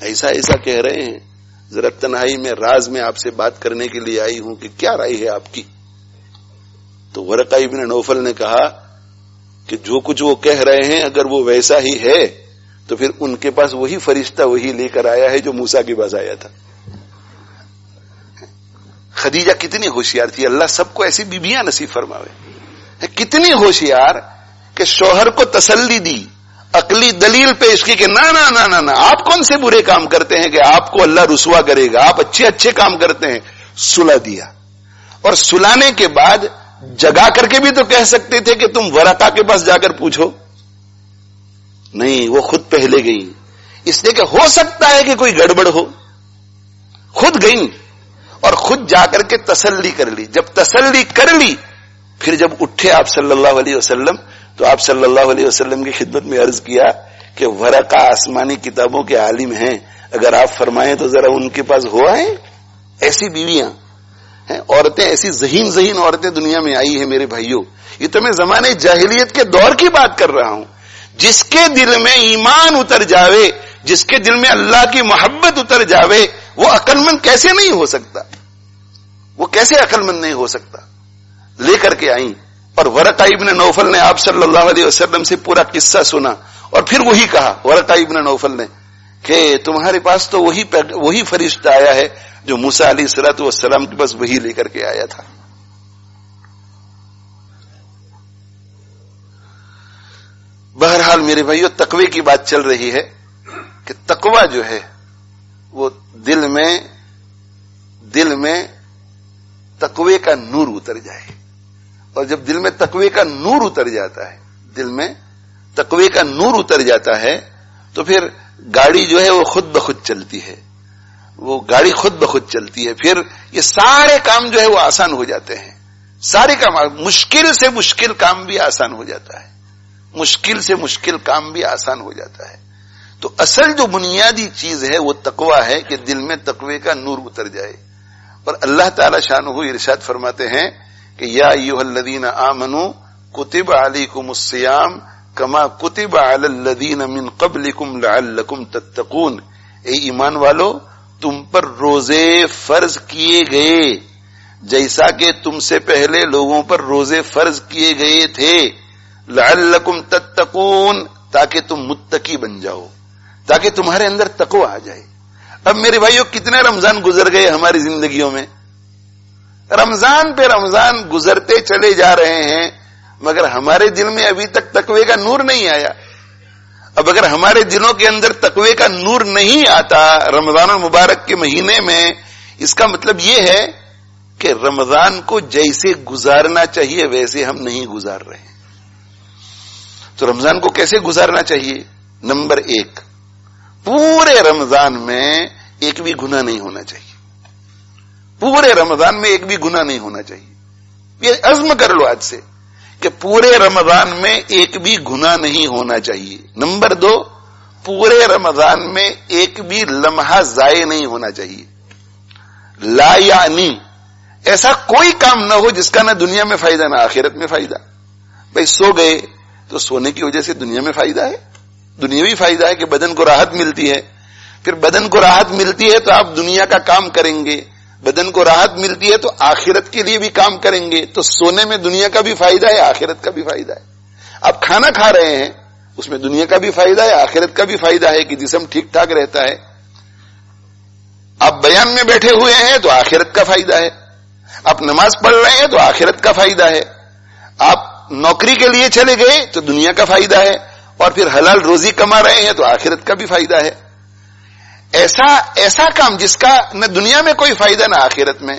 ایسا ایسا کہہ رہے ہیں، ذرا تنہائی میں راز میں آپ سے بات کرنے کے لیے آئی ہوں کہ کیا رائے ہے آپ کی؟ تو ورقہ ابن نوفل نے کہا کہ جو کچھ وہ کہہ رہے ہیں اگر وہ ویسا ہی ہے تو پھر ان کے پاس وہی فرشتہ وہی لے کر آیا ہے جو موسیٰ کے پاس آیا تھا. خدیجہ کتنی ہوشیار تھی، اللہ سب کو ایسی بیویاں نصیب فرماوے. کتنی ہوشیار کہ شوہر کو تسلی دی، عقلی دلیل پیش کی کہ نا نا نا نا نا آپ کون سے برے کام کرتے ہیں کہ آپ کو اللہ رسوا کرے گا، آپ اچھے اچھے کام کرتے ہیں. سلا دیا، اور سلانے کے بعد جگا کر کے بھی تو کہہ سکتے تھے کہ تم ورقہ کے پاس جا کر پوچھو، نہیں وہ خود پہلے گئی، اس لیے کہ ہو سکتا ہے کہ کوئی گڑبڑ ہو. خود گئی اور خود جا کر کے تسلی کر لی. جب تسلی کر لی پھر جب اٹھے آپ صلی اللہ علیہ وسلم تو آپ صلی اللہ علیہ وسلم کی خدمت میں عرض کیا کہ ورقہ آسمانی کتابوں کے عالم ہیں، اگر آپ فرمائیں تو ذرا ان کے پاس ہو آئیں. ایسی بیویاں ہیں، عورتیں ایسی ذہین عورتیں دنیا میں آئی ہیں میرے بھائیوں. یہ تو میں زمانے جاہلیت کے دور کی بات کر رہا ہوں. جس کے دل میں ایمان اتر جاوے، جس کے دل میں اللہ کی محبت اتر جاوے، وہ عقل مند کیسے نہیں ہو سکتا؟ وہ کیسے عقل مند نہیں ہو سکتا؟ لے کر کے آئیں، اور ورقہ ابن نوفل نے آپ صلی اللہ علیہ وسلم سے پورا قصہ سنا، اور پھر وہی کہا ورقہ ابن نوفل نے کہ تمہارے پاس تو وہی فرشتہ آیا ہے جو موسیٰ علیہ الصلوۃ والسلام کے پاس وہی لے کر کے آیا تھا. بہرحال میرے بھائیو، تقوی کی بات چل رہی ہے کہ تقوی جو ہے وہ دل میں تقوی کا نور اتر جائے، اور جب دل میں تقوی کا نور اتر جاتا ہے، دل میں تقوی کا نور اتر جاتا ہے تو پھر گاڑی جو ہے وہ خود بخود چلتی ہے، وہ گاڑی خود بخود چلتی ہے. پھر یہ سارے کام جو ہے وہ آسان ہو جاتے ہیں، سارے کام، مشکل سے مشکل کام بھی آسان ہو جاتا ہے، مشکل سے مشکل کام بھی آسان ہو جاتا ہے. تو اصل جو بنیادی چیز ہے وہ تقوی ہے کہ دل میں تقوی کا نور اتر جائے. اور اللہ تعالی شانہ ارشاد فرماتے ہیں کہ یا ایھا الذین آمنوا کتب علیکم الصیام کما کتب علی الذین من قبلکم لعلکم تتقون. اے ایمان والو، تم پر روزے فرض کیے گئے جیسا کہ تم سے پہلے لوگوں پر روزے فرض کیے گئے تھے، لعلکم تتقون، تاکہ تم متقی بن جاؤ، تاکہ تمہارے اندر تقوی آ جائے. اب میرے بھائیو، کتنے رمضان گزر گئے ہماری زندگیوں میں، رمضان پہ رمضان گزرتے چلے جا رہے ہیں، مگر ہمارے دل میں ابھی تک تقوی کا نور نہیں آیا. اب اگر ہمارے دلوں کے اندر تقوی کا نور نہیں آتا رمضان المبارک کے مہینے میں، اس کا مطلب یہ ہے کہ رمضان کو جیسے گزارنا چاہیے ویسے ہم نہیں گزار رہے. تو رمضان کو کیسے گزارنا چاہیے؟ نمبر 1، پورے رمضان میں ایک بھی گناہ نہیں ہونا چاہیے. پورے رمضان میں ایک بھی گناہ نہیں ہونا چاہیے. یہ عزم کر لو آج سے کہ پورے رمضان میں ایک بھی گناہ نہیں ہونا چاہیے. نمبر 2، پورے رمضان میں ایک بھی لمحہ ضائع نہیں ہونا چاہیے. لا یعنی ایسا کوئی کام نہ ہو جس کا نہ دنیا میں فائدہ نہ آخرت میں فائدہ. بھئی سو گئے تو سونے کی وجہ سے دنیا میں فائدہ ہے، دنیاوی فائدہ ہے کہ بدن کو راحت ملتی ہے. پھر بدن کو راحت ملتی ہے تو آپ دنیا کا کام کریں گے، بدن کو راحت ملتی ہے تو آخرت کے لیے بھی کام کریں گے. تو سونے میں دنیا کا بھی فائدہ ہے، آخرت کا بھی فائدہ ہے. آپ کھانا کھا رہے ہیں، اس میں دنیا کا بھی فائدہ ہے، آخرت کا بھی فائدہ ہے کہ جسم ٹھیک ٹھاک رہتا ہے. آپ بیان میں بیٹھے ہوئے ہیں تو آخرت کا فائدہ ہے، آپ نماز پڑھ رہے ہیں تو آخرت کا فائدہ ہے، آپ نوکری کے لیے چلے گئے تو دنیا کا فائدہ ہے، اور پھر حلال روزی کما رہے ہیں تو آخرت کا بھی فائدہ ہے. ایسا کام جس کا نہ دنیا میں کوئی فائدہ نہ آخرت میں،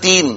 3,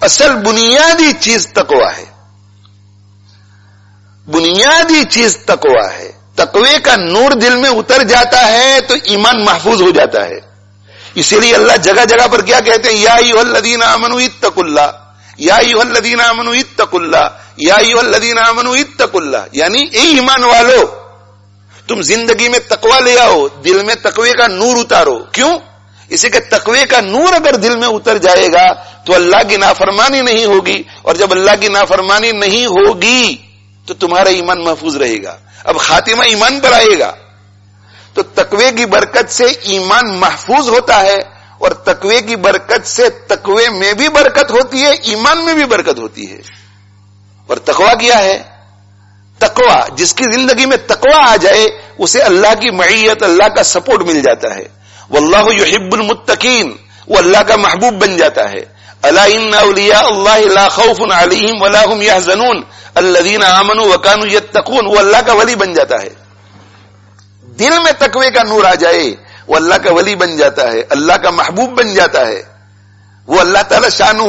اصل بنیادی چیز تقویٰ ہے، بنیادی چیز تقویٰ ہے. تقوی کا نور دل میں اتر جاتا ہے تو ایمان محفوظ ہو جاتا ہے. اسی لیے اللہ جگہ جگہ پر کیا کہتے ہیں؟ یا ایھا الذین آمنوا اتقوا اللہ، یا ایھا الذین آمنوا اتقوا اللہ، یا ایھا الذین آمنوا اتقوا اللہ. یعنی اے ایمان والو، تم زندگی میں تقوی لے آؤ، دل میں تقوی کا نور اتارو. کیوں؟ اسی کہ تقوی کا نور اگر دل میں اتر جائے گا تو اللہ کی نافرمانی نہیں ہوگی، اور جب اللہ کی نافرمانی نہیں ہوگی تو تمہارا ایمان محفوظ رہے گا. اب خاتمہ ایمان پر آئے گا تو تقوی کی برکت سے ایمان محفوظ ہوتا ہے، اور تقوی کی برکت سے تقوی میں بھی برکت ہوتی ہے، ایمان میں بھی برکت ہوتی ہے. اور تقوی کیا ہے؟ تقوی، جس کی زندگی میں تقوی آ جائے اسے اللہ کی معیت، اللہ کا سپورٹ مل جاتا ہے. واللہ یحب المتقین، وہ اللہ کا محبوب بن جاتا ہے. الا ان اولیاء اللہ لا خوف علیہم ولا هم يحزنون الذین آمنوا وکانوا یتقون. وہ اللہ کا ولی بن جاتا ہے. دل میں تقوی کا نور آ جائے وہ اللہ کا ولی بن جاتا ہے، اللہ کا محبوب بن جاتا ہے. وہ اللہ تعالی شانہ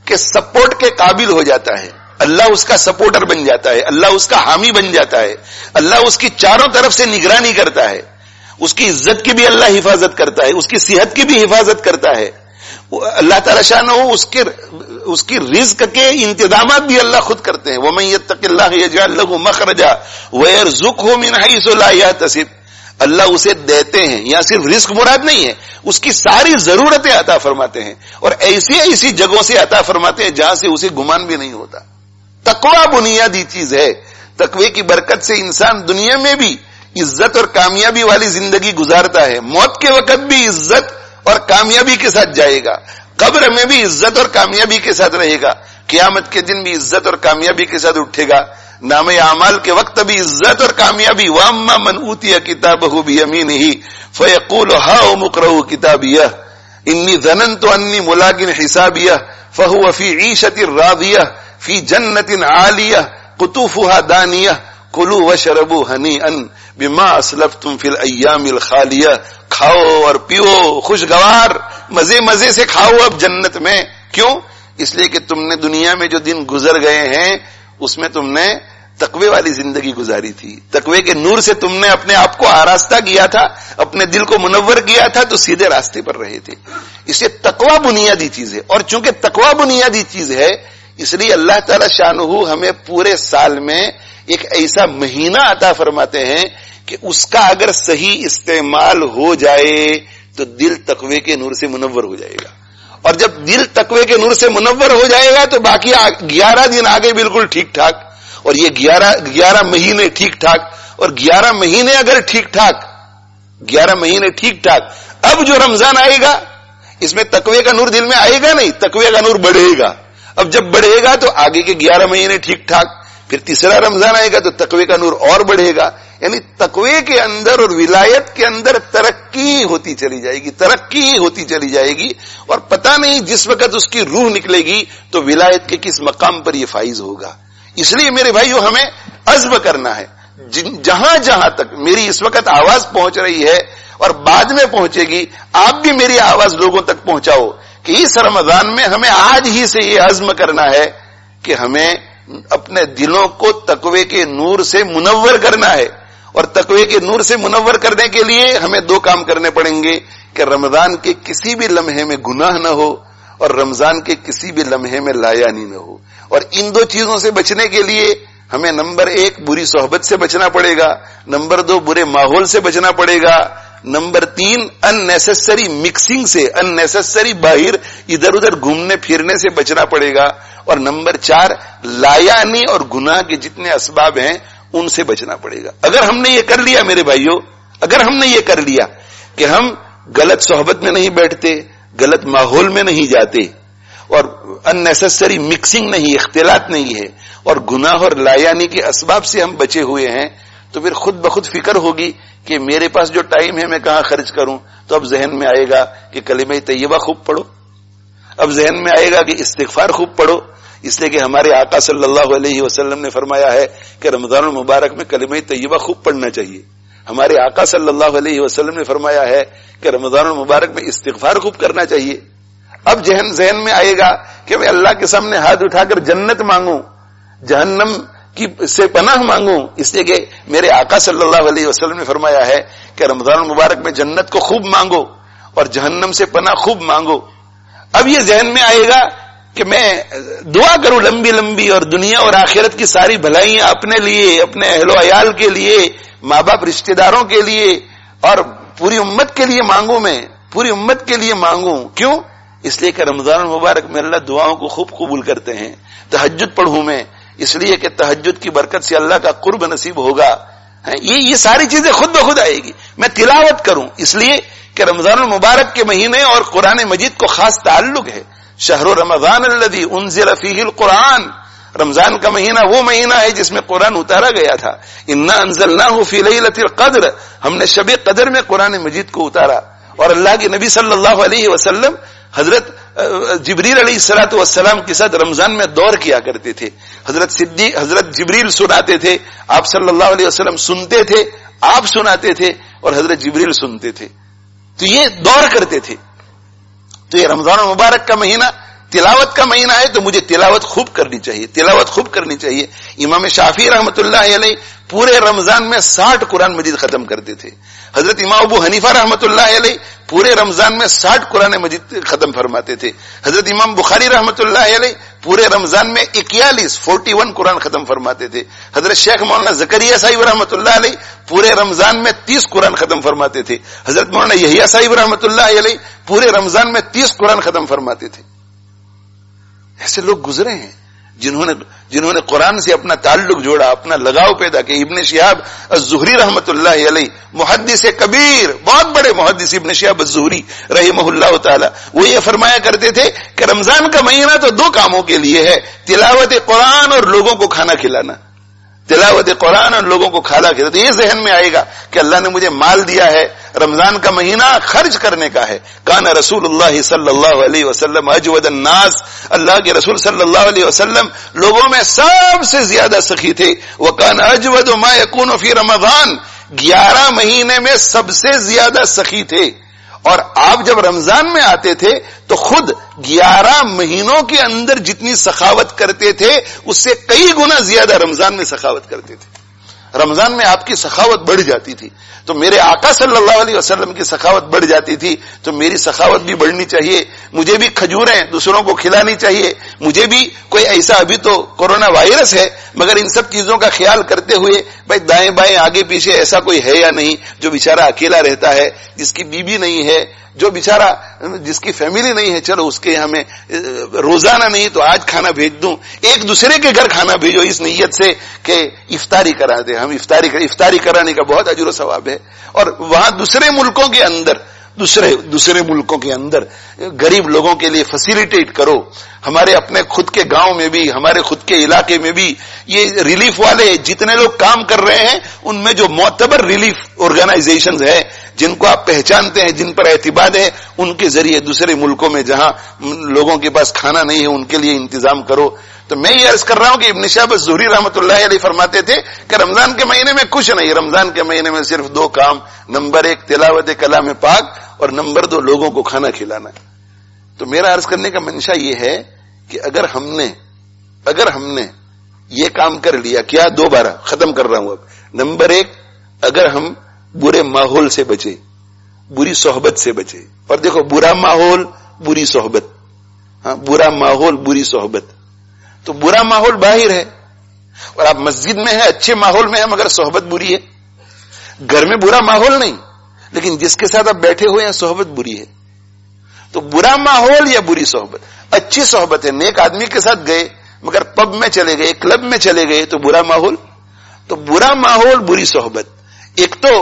کے سپورٹ کے قابل ہو جاتا ہے. اللہ اس کا سپورٹر بن جاتا ہے، اللہ اس کا حامی بن جاتا ہے، اللہ اس کی چاروں طرف سے نگرانی کرتا ہے. اس کی عزت کی بھی اللہ حفاظت کرتا ہے، اس کی صحت کی بھی حفاظت کرتا ہے. اللہ تعالی شانہ اس کی رزق کے انتظامات بھی اللہ خود کرتے ہیں. وَمَن يَتَّقِ اللَّهَ يَجْعَل لَّهُ مَخْرَجًا وَيَرْزُقْهُ مِنْ حَيْثُ لَا يَحْتَسِبُ. اللہ اسے دیتے ہیں، یہاں صرف رزق مراد نہیں ہے، اس کی ساری ضرورتیں عطا فرماتے ہیں، اور ایسی جگہوں سے عطا فرماتے ہیں جہاں سے اسے گمان بھی نہیں ہوتا. تقوی بنیادی چیز ہے. تقوی کی برکت سے انسان دنیا میں بھی عزت اور کامیابی والی زندگی گزارتا ہے، موت کے وقت بھی عزت اور کامیابی کے ساتھ جائے گا، قبر میں بھی عزت اور کامیابی کے ساتھ رہے گا، قیامت کے دن بھی عزت اور کامیابی کے ساتھ اٹھے گا، نام اعمال کے وقت بھی عزت اور کامیابی. وَأَمَّا مَنْ أُوتِيَ كِتَابَهُ بِيَمِينِهِ فَيَقُولُ هَاؤُمُ اقْرَءُوا كِتَابِيَهْ إِنِّي ظَنَنتُ أَنِّي مُلَاقٍ حِسَابِيَهْ فَهُوَ فِي عِيشَةٍ رَاضِيَةٍ فِي جَنَّةٍ عَالِيَةٍ قُطُوفُهَا دَانِيَةٌ كُلُوا وَاشْرَبُوا هَنِيئًا بِمَا أَسْلَفْتُمْ فِي الْأَيَّامِ الْخَالِيَةِ. کھاؤ اور پیو خوشگوار، مزے سے کھاؤ اب جنت میں. کیوں؟ اس لیے کہ تم نے دنیا میں جو دن گزر گئے ہیں اس میں تم نے تقوی والی زندگی گزاری تھی، تقوی کے نور سے تم نے اپنے آپ کو آراستہ کیا تھا، اپنے دل کو منور کیا تھا، تو سیدھے راستے پر رہے تھے. اسے تقوی بنیادی چیز ہے. اور چونکہ تقوی بنیادی چیز ہے اس لیے اللہ تعالی شانہ ہمیں پورے سال میں ایک ایسا مہینہ عطا فرماتے ہیں کہ اس کا اگر صحیح استعمال ہو جائے تو دل تقوی کے نور سے منور ہو جائے گا. اور جب دل تقوی کے نور سے منور ہو جائے گا تو باقی 11 دن آگے بالکل ٹھیک ٹھاک، اور یہ 11 مہینے ٹھیک ٹھاک، اور 11 مہینے اگر ٹھیک ٹھاک، 11 مہینے ٹھیک ٹھاک. اب جو رمضان آئے گا اس میں تقوی کا نور دل میں آئے گا نہیں، تقوی کا نور بڑھے گا. اب جب بڑھے گا تو آگے کے 11 مہینے ٹھیک ٹھاک، پھر تیسرا رمضان آئے گا تو تقوی کا نور اور بڑھے گا. یعنی تقوی کے اندر اور ولایت کے اندر ترقی ہوتی چلی جائے گی، اور پتہ نہیں جس وقت اس کی روح نکلے گی تو ولایت کے کس مقام پر یہ فائز ہوگا. اس لیے میرے بھائیو ہمیں عزم کرنا ہے. جہاں تک میری اس وقت آواز پہنچ رہی ہے اور بعد میں پہنچے گی، آپ بھی میری آواز لوگوں تک پہنچاؤ کہ اس رمضان میں ہمیں آج ہی سے یہ عزم کرنا ہے کہ ہمیں اپنے دلوں کو تقوی کے نور سے منور کرنا ہے. اور تقوی کے نور سے منور کرنے کے لیے ہمیں 2 کام کرنے پڑیں گے کہ رمضان کے کسی بھی لمحے میں گناہ نہ ہو، اور رمضان کے کسی بھی لمحے میں لایانی نہ ہو. اور ان 2 چیزوں سے بچنے کے لیے ہمیں نمبر 1 بری صحبت سے بچنا پڑے گا، نمبر 2 برے ماحول سے بچنا پڑے گا، نمبر 3 اننیسیسری مکسنگ سے، اننیسیسری باہر ادھر ادھر گھومنے پھرنے سے بچنا پڑے گا، اور نمبر 4 لایانی اور گناہ کے جتنے اسباب ہیں ان سے بچنا پڑے گا. اگر ہم نے یہ کر لیا میرے بھائیوں، اگر ہم نے یہ کر لیا کہ ہم غلط صحبت میں نہیں بیٹھتے، غلط ماحول میں نہیں جاتے، اور اننیسیسری مکسنگ نہیں، اختلاط نہیں ہے، اور گناہ اور لایانی کے اسباب سے ہم بچے ہوئے ہیں، تو پھر خود بخود فکر ہوگی کہ میرے پاس جو ٹائم ہے میں کہاں خرچ کروں. تو اب ذہن میں آئے گا کہ کلمہ طیبہ خوب پڑھو، اب ذہن میں آئے گا کہ استغفار خوب پڑھو، اس لیے کہ ہمارے آقا صلی اللہ علیہ وسلم نے فرمایا ہے کہ رمضان المبارک میں کلمہ طیبہ خوب پڑھنا چاہیے. ہمارے آقا صلی اللہ علیہ وسلم نے فرمایا ہے کہ رمضان المبارک میں استغفار خوب کرنا چاہیے. اب ذہن میں آئے گا کہ میں اللہ کے سامنے ہاتھ اٹھا کر جنت مانگوں، جہنم کی سے پناہ مانگوں، اس لیے کہ میرے آقا صلی اللہ علیہ وسلم نے فرمایا ہے کہ رمضان المبارک میں جنت کو خوب مانگو اور جہنم سے پناہ خوب مانگو. اب یہ ذہن میں آئے گا کہ میں دعا کروں لمبی لمبی اور دنیا اور آخرت کی ساری بھلائیاں اپنے لیے، اپنے اہل و عیال کے لیے، ماں باپ رشتہ داروں کے لیے اور پوری امت کے لیے مانگوں، میں پوری امت کے لیے مانگوں. کیوں؟ اس لیے کہ رمضان المبارک میں اللہ دعاؤں کو خوب قبول کرتے ہیں. تہجد پڑھوں میں اس لیے کہ تہجد کی برکت سے اللہ کا قرب نصیب ہوگا. یہ ساری چیزیں خود بخود آئے گی. میں تلاوت کروں اس لیے کہ رمضان المبارک کے مہینے اور قرآن مجید کو خاص تعلق ہے. شہر رمضان الذی انزل فیہ القرآن، رمضان کا مہینہ وہ مہینہ ہے جس میں قرآن اتارا گیا تھا. انا انزلناہ فی لیلۃ القدر، ہم نے شب قدر میں قرآن مجید کو اتارا. اور اللہ کے نبی صلی اللہ علیہ وسلم حضرت جبریل علیہ الصلوۃ والسلام کے ساتھ رمضان میں دور کیا کرتے تھے. حضرت جبریل سناتے تھے، آپ صلی اللہ علیہ وسلم سنتے تھے، آپ سناتے تھے اور حضرت جبریل سنتے تھے. تو یہ دور کرتے تھے. تو یہ رمضان المبارک کا مہینہ تلاوت کا مہینہ ہے، تو مجھے تلاوت خوب کرنی چاہیے، تلاوت خوب کرنی چاہیے. امام شافعی رحمۃ اللہ علیہ پورے رمضان میں 60 قرآن مجید ختم کرتے تھے. حضرت امام ابو حنیفہ رحمۃ اللہ علیہ پورے رمضان میں 60 قرآن مجید ختم فرماتے تھے. حضرت امام بخاری رحمۃ اللہ علیہ پورے رمضان میں 41 قرآن ختم فرماتے تھے. حضرت شیخ مولانا زکریا صاحب رحمۃ اللہ علیہ پورے رمضان میں 30 قرآن ختم فرماتے تھے. حضرت مولانا یحییٰ صاحب رحمۃ اللہ علیہ پورے رمضان میں 30 قرآن ختم فرماتے تھے. ایسے لوگ گزرے ہیں جنہوں نے قرآن سے اپنا تعلق جوڑا، اپنا لگاؤ پیدا کیا. ابن شہاب الزہری رحمۃ اللہ علیہ محدث کبیر، بہت بڑے محدث ابن شہاب الزہری رحمہ اللہ تعالی، وہ یہ فرمایا کرتے تھے کہ رمضان کا مہینہ تو 2 کاموں کے لیے ہے، تلاوت قرآن اور لوگوں کو کھانا کھلانا. تلاوت قرآن اور لوگوں کو کھانا کھلانا. تو یہ ذہن میں آئے گا کہ اللہ نے مجھے مال دیا ہے، رمضان کا مہینہ خرچ کرنے کا ہے. کان رسول اللہ صلی اللہ علیہ وسلم اجود الناس، اللہ کے رسول صلی اللہ علیہ وسلم لوگوں میں سب سے زیادہ سخی تھے. وکان اجود ما یکون فی رمضان، 11 مہینے میں سب سے زیادہ سخی تھے. اور آپ جب رمضان میں آتے تھے تو خود 11 مہینوں کے اندر جتنی سخاوت کرتے تھے اس سے کئی گنا زیادہ رمضان میں سخاوت کرتے تھے. رمضان میں آپ کی سخاوت بڑھ جاتی تھی. تو میرے آقا صلی اللہ علیہ وسلم کی سخاوت بڑھ جاتی تھی، تو میری سخاوت بھی بڑھنی چاہیے. مجھے بھی کھجوریں دوسروں کو کھلانی چاہیے. مجھے بھی کوئی ایسا، ابھی تو کورونا وائرس ہے، مگر ان سب چیزوں کا خیال کرتے ہوئے بھائی دائیں بائیں آگے پیچھے ایسا کوئی ہے یا نہیں جو بیچارہ اکیلا رہتا ہے، جس کی بیوی نہیں ہے، جو بیچارہ جس کی فیملی نہیں ہے، چلو اس کے ہمیں روزانہ نہیں تو آج کھانا بھیج دوں. ایک دوسرے کے گھر کھانا بھیجو اس نیت سے کہ افطاری کرا دیں. ہم افطاری کرانے کا بہت اجر و ثواب ہے. اور وہاں دوسرے ملکوں کے اندر غریب لوگوں کے لیے فیسیلیٹیٹ کرو. ہمارے اپنے خود کے گاؤں میں بھی، ہمارے خود کے علاقے میں بھی یہ ریلیف والے جتنے لوگ کام کر رہے ہیں، ان میں جو معتبر ریلیف آرگنائزیشنز ہیں جن کو آپ پہچانتے ہیں، جن پر اعتماد ہے، ان کے ذریعے دوسرے ملکوں میں جہاں لوگوں کے پاس کھانا نہیں ہے ان کے لیے انتظام کرو. تو میں یہ عرض کر رہا ہوں کہ ابن شہاب الزہری رحمۃ اللہ علیہ فرماتے تھے کہ رمضان کے مہینے میں کچھ نہیں، رمضان کے مہینے میں صرف 2 کام، نمبر 1 تلاوت کلام پاک اور نمبر 2 لوگوں کو کھانا کھلانا. تو میرا عرض کرنے کا منشا یہ ہے کہ اگر ہم نے یہ کام کر لیا، کیا 2 بار ختم کر رہا ہوں اب. نمبر 1، اگر ہم برے ماحول سے بچے، بری صحبت سے بچے. اور دیکھو برا ماحول بری صحبت، برا ماحول بری صحبت. تو برا ماحول باہر ہے اور آپ مسجد میں ہیں، اچھے ماحول میں ہیں مگر صحبت بری ہے. گھر میں برا ماحول نہیں لیکن جس کے ساتھ آپ بیٹھے ہوئے ہیں صحبت بری ہے. تو برا ماحول یا بری صحبت. اچھی صحبت ہے، نیک آدمی کے ساتھ گئے مگر پب میں چلے گئے، کلب میں چلے گئے تو برا ماحول. تو برا ماحول بری صحبت. ایک تو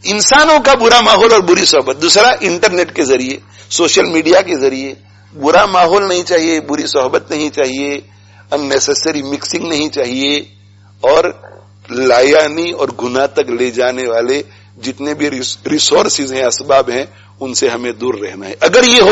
انسانوں کا برا ماحول اور بری صحبت، دوسرا انٹرنیٹ کے ذریعے، سوشل میڈیا کے ذریعے. برا ماحول نہیں چاہیے، بری صحبت نہیں چاہیے، اننیسیسری مکسنگ نہیں چاہیے، اور لایانی اور گناہ تک لے جانے والے جتنے بھی ریسورسز ہیں، اسباب ہیں، ان سے ہمیں دور رہنا ہے. اگر یہ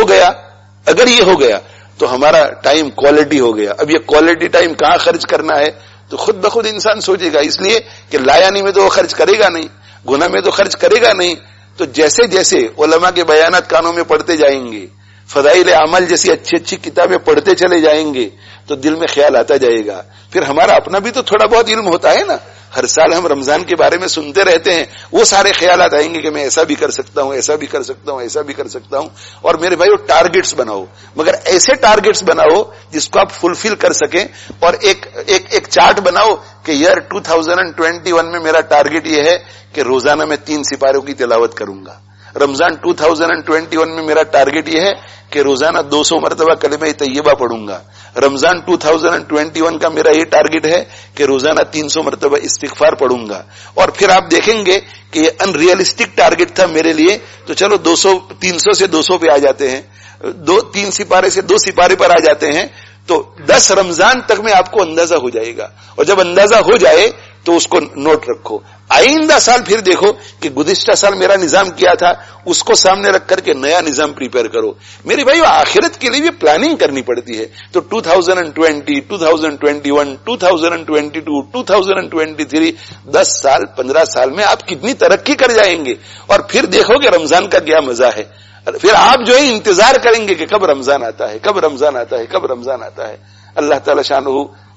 ہو گیا تو ہمارا ٹائم کوالٹی ہو گیا. اب یہ کوالٹی ٹائم کہاں خرچ کرنا ہے تو خود بخود انسان سوچے گا. اس لیے کہ لایانی میں تو وہ خرچ کرے گا نہیں، گناہ میں تو خرچ کرے گا نہیں. تو جیسے جیسے علماء کے بیانات کانوں میں پڑھتے جائیں گے، فضائل اعمال جیسی اچھی اچھی کتابیں پڑھتے چلے جائیں گے تو دل میں خیال آتا جائے گا. پھر ہمارا اپنا بھی تو تھوڑا بہت علم ہوتا ہے نا. ہر سال ہم رمضان کے بارے میں سنتے رہتے ہیں, وہ سارے خیالات آئیں گے کہ میں ایسا بھی کر سکتا ہوں, ایسا بھی کر سکتا ہوں, ایسا بھی کر سکتا ہوں. اور میرے بھائیو ٹارگٹس بناؤ, مگر ایسے ٹارگٹس بناؤ جس کو آپ فلفل کر سکیں. اور ایک چارٹ بناؤ کہ ایئر 2021 میں میرا ٹارگٹ یہ ہے کہ روزانہ میں 3 سپاروں کی تلاوت کروں گا. رمضان 2021 میں میرا ٹارگٹ یہ ہے کہ روزانہ 200 مرتبہ کلمہ طیبہ پڑھوں گا. رمضان 2021 کا میرا یہ ٹارگٹ ہے کہ روزانہ 300 مرتبہ استغفار پڑھوں گا. اور پھر آپ دیکھیں گے کہ یہ ان ریئلسٹک ٹارگٹ تھا میرے لیے, تو چلو 300 سے 200 پہ آ جاتے ہیں, 3 سپارے سے 2 سپارے پر آ جاتے ہیں. تو 10 رمضان تک میں آپ کو اندازہ ہو جائے گا. اور جب اندازہ ہو جائے تو اس کو نوٹ رکھو. آئندہ سال پھر دیکھو کہ گزشتہ سال میرا نظام کیا تھا, اس کو سامنے رکھ کر کے نیا نظام پریپئر کرو. میرے بھائیو آخرت کے لیے بھی پلاننگ کرنی پڑتی ہے. تو 2020, 2021, 2022, 2023 10 سال 15 سال میں آپ کتنی ترقی کر جائیں گے. اور پھر دیکھو کہ رمضان کا کیا مزہ ہے. پھر آپ جو ہے انتظار کریں گے کہ کب رمضان آتا ہے, کب رمضان آتا ہے, کب رمضان آتا ہے. اللہ تعالی شانہ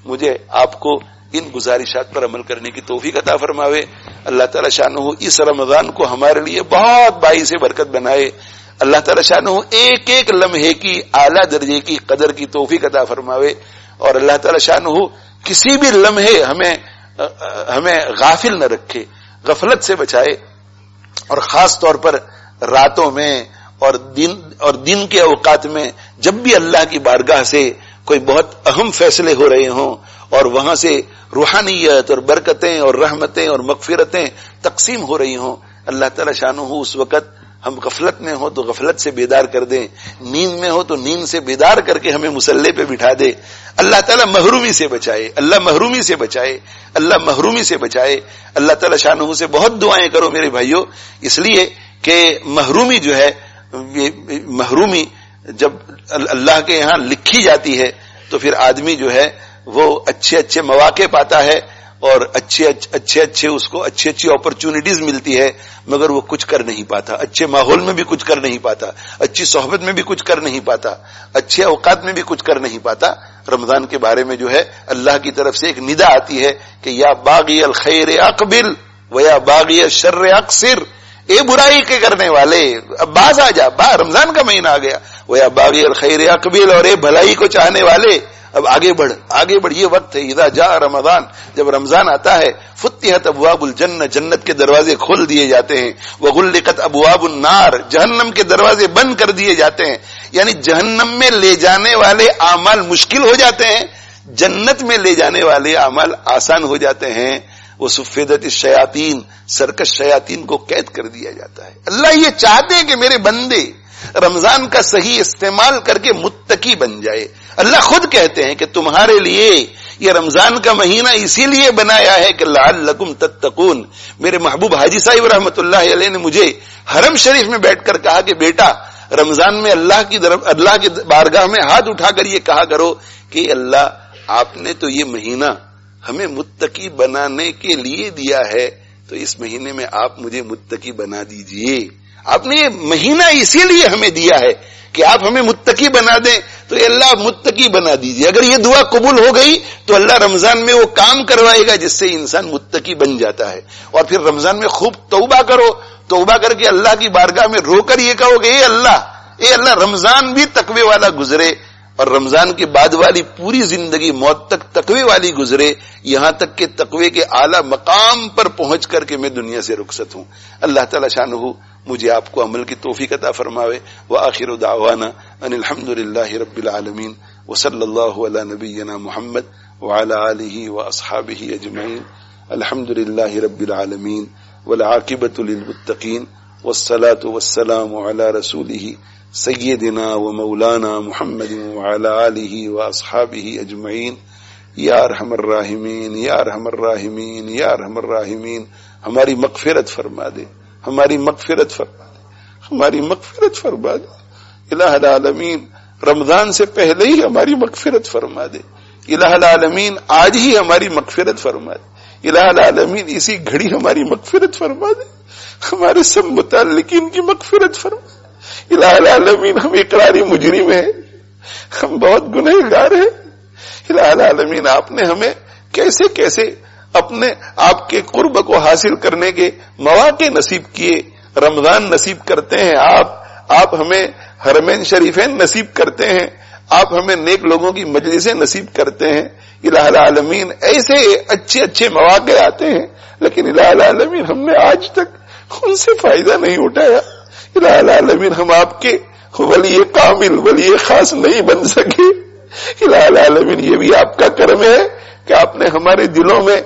مجھے آپ کو ان گزارشات پر عمل کرنے کی توفیق عطا فرماوے. اللہ تعالی شانہ اس رمضان کو ہمارے لیے بہت باعث برکت بنائے. اللہ تعالی شانہ ایک ایک لمحے کی اعلیٰ درجے کی قدر کی توفیق عطا فرماوے. اور اللہ تعالی شانہ کسی بھی لمحے ہمیں غافل نہ رکھے, غفلت سے بچائے. اور خاص طور پر راتوں میں اور دن کے اوقات میں جب بھی اللہ کی بارگاہ سے کوئی بہت اہم فیصلے ہو رہے ہوں اور وہاں سے روحانیت اور برکتیں اور رحمتیں اور مغفرتیں تقسیم ہو رہی ہوں, اللہ تعالی شانہ اس وقت ہم غفلت میں ہو تو غفلت سے بیدار کر دیں, نیند میں ہو تو نیند سے بیدار کر کے ہمیں مصلی پہ بٹھا دے. اللہ تعالیٰ محرومی سے بچائے, اللہ محرومی سے بچائے, اللہ محرومی سے بچائے. اللہ تعالیٰ شانہ سے بہت دعائیں کرو میرے بھائیوں, اس لیے کہ محرومی جو ہے, محرومی جب اللہ کے یہاں لکھی جاتی ہے تو پھر آدمی جو ہے وہ اچھے اچھے مواقع پاتا ہے اور اچھے اس کو اچھی اپرچونٹیز ملتی ہے, مگر وہ کچھ کر نہیں پاتا. اچھے ماحول میں بھی کچھ کر نہیں پاتا, اچھی صحبت میں بھی کچھ کر نہیں پاتا, اچھے اوقات میں بھی کچھ کر نہیں پاتا. رمضان کے بارے میں جو ہے اللہ کی طرف سے ایک ندا آتی ہے کہ یا باغی الخیر اقبل و یا باغی الشر اقصر, اے برائی کے کرنے والے اب باز آ جا, رمضان کا مہینہ آ گیا. وہ یا باغی الخیر اقبل, اور اے بھلائی کو چاہنے والے اب آگے بڑھ, آگے بڑھ. یہ وقت ہے اذا جاء رمضان, جب رمضان آتا ہے فتحت ابواب الجنہ, جنت کے دروازے کھول دیے جاتے ہیں. وغلقت ابواب النار, جہنم کے دروازے بند کر دیے جاتے ہیں. یعنی جہنم میں لے جانے والے اعمال مشکل ہو جاتے ہیں, جنت میں لے جانے والے اعمال آسان ہو جاتے ہیں. وہ سفیدت الشیاطین, سرکش شیاطین کو قید کر دیا جاتا ہے. اللہ یہ چاہتے ہیں کہ میرے بندے رمضان کا صحیح استعمال کر کے متقی بن جائے. اللہ خود کہتے ہیں کہ تمہارے لیے یہ رمضان کا مہینہ اسی لیے بنایا ہے کہ لعلکم تتقون. میرے محبوب حاجی صاحب رحمۃ اللہ علیہ نے مجھے حرم شریف میں بیٹھ کر کہا کہ بیٹا رمضان میں اللہ کی بارگاہ میں ہاتھ اٹھا کر یہ کہا کرو کہ اللہ آپ نے تو یہ مہینہ ہمیں متقی بنانے کے لیے دیا ہے, تو اس مہینے میں آپ مجھے متقی بنا دیجئے. آپ نے یہ مہینہ اسی لیے ہمیں دیا ہے کہ آپ ہمیں متقی بنا دیں, تو اللہ متقی بنا دیجئے. اگر یہ دعا قبول ہو گئی تو اللہ رمضان میں وہ کام کروائے گا جس سے انسان متقی بن جاتا ہے. اور پھر رمضان میں خوب توبہ کرو, توبہ کر کے اللہ کی بارگاہ میں رو کر یہ کہو کہ اے اللہ رمضان بھی تقوی والا گزرے اور رمضان کے بعد والی پوری زندگی موت تک تقوی والی گزرے, یہاں تک کہ تقوی کے اعلی مقام پر پہنچ کر کے میں دنیا سے رخصت ہوں. اللہ تعالی شانہ مجھے آپ کو عمل کی توفیق عطا فرماوے. وآخر دعوانا ان الحمدللہ رب العالمین وصلی اللہ علی نبینا محمد وعلی آلہ واصحابہ اجمعین. الحمدللہ رب العالمین والعاقبۃ للمتقین والصلاة والسلام علی رسولہ سیدنا و مولانا محمد وعلی آلہ واصحابہ اجمعین. یا ارحم الراحمین, یا ارحم الراحمین, یا ارحم الراحمین, ہماری مغفرت فرما دے, ہماری مغفرت فرما دے, ہماری مغفرت فرما دے. الہ العالمین رمضان سے پہلے ہی ہماری مغفرت فرما دے. الہ العالمین آج ہی ہماری مغفرت فرما دے. الہ العالمین اسی گھڑی ہماری مغفرت فرما دے. ہمارے سب متعلقین کی مغفرت فرما دے. الہ العالمین ہم اقراری مجرم ہیں، ہم بہت گنہگار ہیں۔ الہ العالمین آپ نے ہمیں کیسے کیسے اپنے آپ کے قرب کو حاصل کرنے کے مواقع نصیب کیے۔ رمضان نصیب کرتے ہیں آپ ہمیں حرمین شریفین نصیب کرتے ہیں، آپ ہمیں نیک لوگوں کی مجلسیں نصیب کرتے ہیں۔ الہ العالمین ایسے اچھے اچھے مواقع آتے ہیں، لیکن الہ العالمین ہم نے آج تک ان سے فائدہ نہیں اٹھایا۔ الہ العالمین ہم آپ کے ولی کامل، ولی خاص نہیں بن سکے۔ الہ العالمین یہ بھی آپ کا کرم ہے کہ آپ نے ہمارے دلوں میں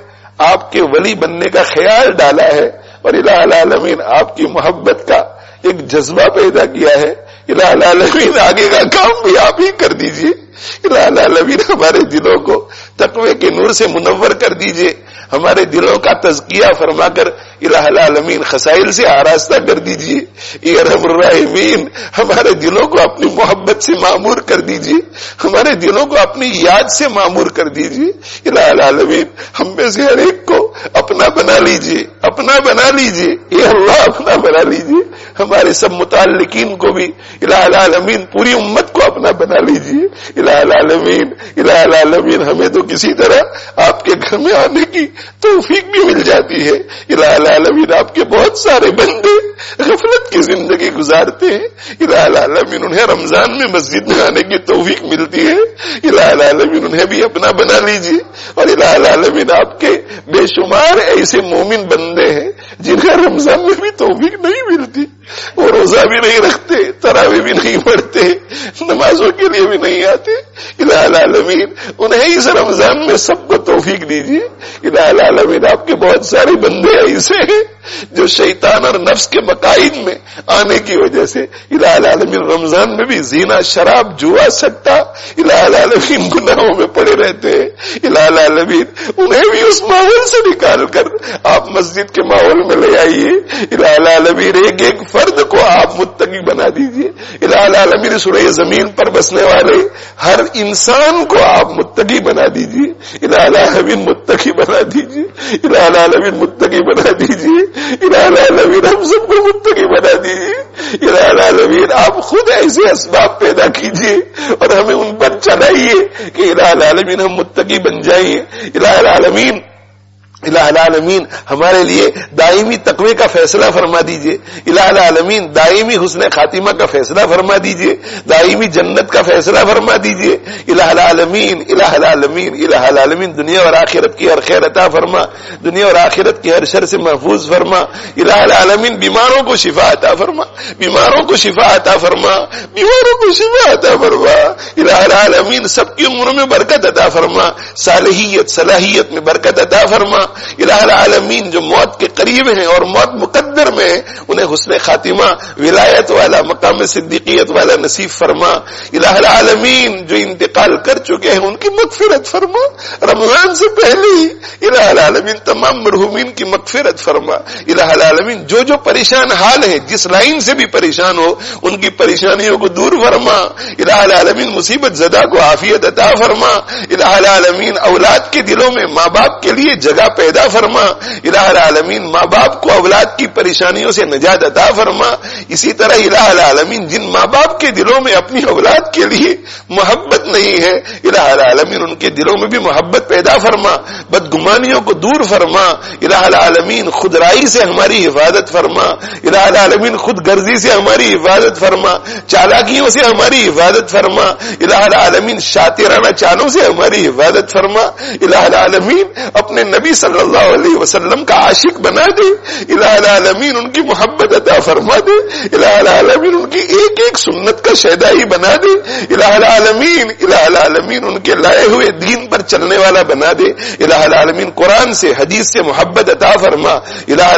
آپ کے ولی بننے کا خیال ڈالا ہے، اور الہ العالمین آپ کی محبت کا ایک جذبہ پیدا کیا ہے۔ الہ العالمین آگے کا کام بھی آپ ہی کر دیجئے۔ الہ العالمین ہمارے دلوں کو تقوی کے نور سے منور کر دیجئے، ہمارے دلوں کا تزکیہ فرما کر الہ العالمین خسائل سے آراستہ کر دیجئے۔ اے ارحم الراحمین ہمارے دلوں کو اپنی محبت سے معمور کر دیجئے، ہمارے دلوں کو اپنی یاد سے معمور کر دیجئے۔ الہ العالمین ہم میں سے ہر ایک کو اپنا بنا لیجئے، اپنا بنا لیجئے، اے اللہ اپنا بنا لیجئے۔ ہمارے سب متعلقین کو بھی الہ العالمین پوری امت کو اپنا بنا لیجئے۔ الہ العالمین ہمیں تو کسی طرح آپ کے گھر میں آنے کی توفیق بھی مل جاتی ہے۔ الہ العالمین آپ کے بہت سارے بندے غفلت کی زندگی گزارتے ہیں، الہ العالمین انہیں رمضان میں مسجد میں آنے کی توفیق ملتی ہے۔ الہ العالمین انہیں بھی اپنا بنا لیجئے، اور الہ العالمین آپ کے بے شمار ایسے مومن بندے ہیں جنہیں رمضان میں بھی توفیق نہیں ملتی، وہ روزہ بھی نہیں رکھتے، تراویح بھی نہیں پڑھتے، نمازوں کے لیے بھی نہیں آتے۔ الہ العالمین انہیں اس رمضان میں سب کو توفیق دیجیے۔ الہ العالمین آپ کے بہت سارے بندے ایسے ہیں جو شیطان اور نفس کے مقاصد میں آنے کی وجہ سے الہ العالمین رمضان میں بھی زنا، شراب، جوا، سٹا، الہ العالمین گناہوں میں پڑے رہتے ہیں۔ الہ العالمین انہیں بھی اس ماحول سے نکال کر آپ مسجد کے ماحول میں لے آئیے۔ الہ العالمین ایک ایک فرد کو آپ متقی بنا دیجیے۔ الہ العالمین سورہ زمین پر بسنے والے ہر انسان کو آپ متقی بنا دیجیے۔ الہ العالمین متقی بنا دیجیے، الہ العالمین متقی بنا دیجیے، الہ العالمین ہم سب کو متقی بنا دیجیے۔ الہ العالمین آپ خود ایسے اسباب پیدا کیجیے اور ہمیں ان پر چلائیے کہ الہ العالمین ہم متقی بن جائیں۔ الہ العالمین ہمارے لیے دائمی تقوی کا فیصلہ فرما دیجئے۔ الہ العالمین دائمی حسن خاتمہ کا فیصلہ فرما دیجئے، دائمی جنت کا فیصلہ فرما دیجئے۔ الہ العالمین الہ العالمین الہ العالمین دنیا اور آخرت کی ہر خیر عطا فرما، دنیا اور آخرت کی ہر شر سے محفوظ فرما۔ الہ العالمین بیماروں کو شفا عطا فرما، بیماروں کو شفا عطا فرما، بیماروں کو شفا عطا فرما۔ الہ العالمین سب کی عمروں میں برکت عطا فرما، صلاحیت میں برکت عطا فرما۔ الہ العالمین جو موت کے قریب ہیں اور موت مقدر میں ہیں انہیں حسن خاتمہ، ولایت والا، مقام صدیقیت والا نصیب فرما۔ الہ العالمین جو انتقال کر چکے ہیں ان کی مغفرت فرما، رمضان سے پہلے ہی الہ العالمین تمام مرحومین کی مغفرت فرما۔ الہ العالمین جو جو پریشان حال ہیں، جس لائن سے بھی پریشان ہو ان کی پریشانیوں کو دور فرما۔ الہ العالمین مصیبت زدہ کو عافیت عطا فرما۔ الہ العالمین اولاد کے دلوں میں ماں باپ کے لیے جگہ پیدا فرما۔ الہ العالمین ماں باپ کو اولاد کی پریشانیوں سے نجات عطا فرما۔ اسی طرح الہ العالمین جن ماں باپ کے دلوں میں اپنی اولاد کے لیے محبت نہیں ہے، الہ العالمین ان کے دلوں میں بھی محبت پیدا فرما، بدگمانیوں کو دور فرما۔ الہ العالمین خود رائی سے ہماری حفاظت فرما، الہ العالمین خود غرضی سے ہماری حفاظت فرما، چالاکیوں سے ہماری حفاظت فرما، الہ العالمین شاطرانہ چالوں سے ہماری حفاظت فرما۔ الہ العالمین اپنے نبی صلی اللہ علیہ وسلم کا عاشق بنا دے، الہ العالمین ان کی محبت عطا فرما دے، الہ العالمین ان کی ایک ایک سنت کا شیدائی بنا دے، الہ العالمین ان کے لائے ہوئے دین پر چلنے والا بنا دے، الہ العالمین قرآن سے، حدیث سے محبت عطا فرما۔ الہ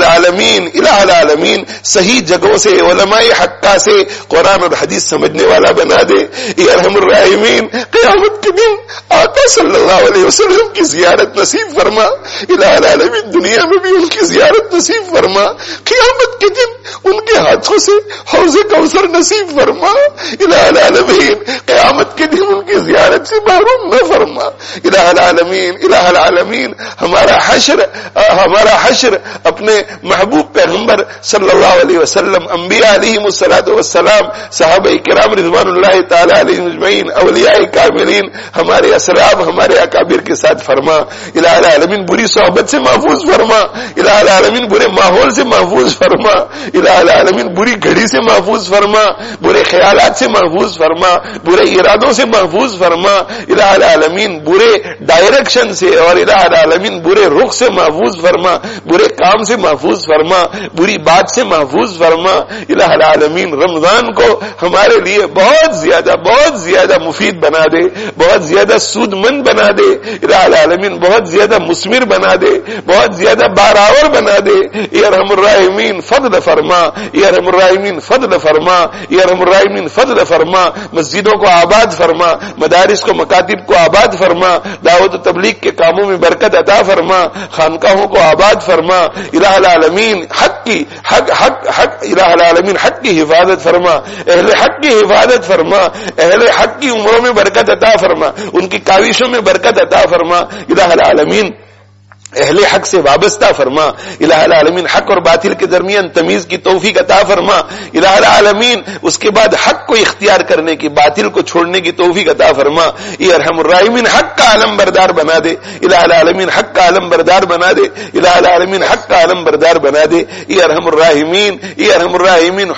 العالمین صحیح جگہوں سے، علماء حقہ سے قرآن اور حدیث سمجھنے والا بنا دے۔ اے ارحم الراحمین قیامت کے دن آقا صلی اللہ علیہ وسلم کی زیارت نصیب فرما۔ الہ العالمین دنیا میں بھی ان کی زیارت نصیب فرما، قیامت کے دن ان کے ہاتھوں سے حوض کوثر نصیب فرما۔ الہ العالمین قیامت کے دن ان کی زیارت سے محروم نہ فرما۔ فرما الہ العالمین الہ العالمین. ہمارا حشر اپنے محبوب پیغمبر صلی اللہ علیہ وسلم، انبیاء علیہم الصلوۃ والسلام، صحابہ کرام رضوان اللہ تعالی علیہم اجمعین، اولیاء کاملین، ہمارے اسلاف ہمارے اکابر کے ساتھ فرما. الہ العالمین بری صحبت سے محفوظ فرما. الہ العالمین برے ماحول سے محفوظ فرما. الہ العالمین بری گھڑی سے محفوظ فرما، برے خیالات سے محفوظ فرما، برے ارادوں سے محفوظ فرما. الہ العالمین برے ڈائریکشن سے اور الہ العالمین برے رخ سے محفوظ فرما، برے کام سے محفوظ فرما، بری بات سے محفوظ فرما. الہ العالمین رمضان کو ہمارے لیے بہت زیادہ مفید بنا دے، بہت زیادہ سود مند بنا دے. الہ العالمین بہت زیادہ مثمر بنا دے، بہت زیادہ بارآور بنا دے. یا ارحم الراحمین فضل فرما، یا ارحم الراحمین فضل فرما، یا ارحم الراحمین فضل فرما. مسجدوں کو آباد فرما، مدارس کو مکاتب کو آباد فرما، دعوت و تبلیغ کے کاموں میں برکت عطا فرما، خانقاہوں کو آباد فرما. الہ العالمین الہ العالمین حق کی حفاظت فرما، اہل حق کی حفاظت فرما، اہل حق کی عمروں میں برکت عطا فرما، ان کی کاوشوں میں برکت عطا فرما. الہ العالمین اہل حق سے وابستہ فرما. الہ العالمین حق اور باطل کے درمیان تمیز کی توفیق عطا فرما. الہ العالمین اس کے بعد حق کو اختیار کرنے کی، باطل کو چھوڑنے کی توفیق عطا فرما. یا ارحم الراحمین حق کا علم بردار بنا دے. الہ العالمین حق کا علم بردار بنا دے. الہ العالمین حق کا علم بردار بنا دے. یا ارحم الراحمین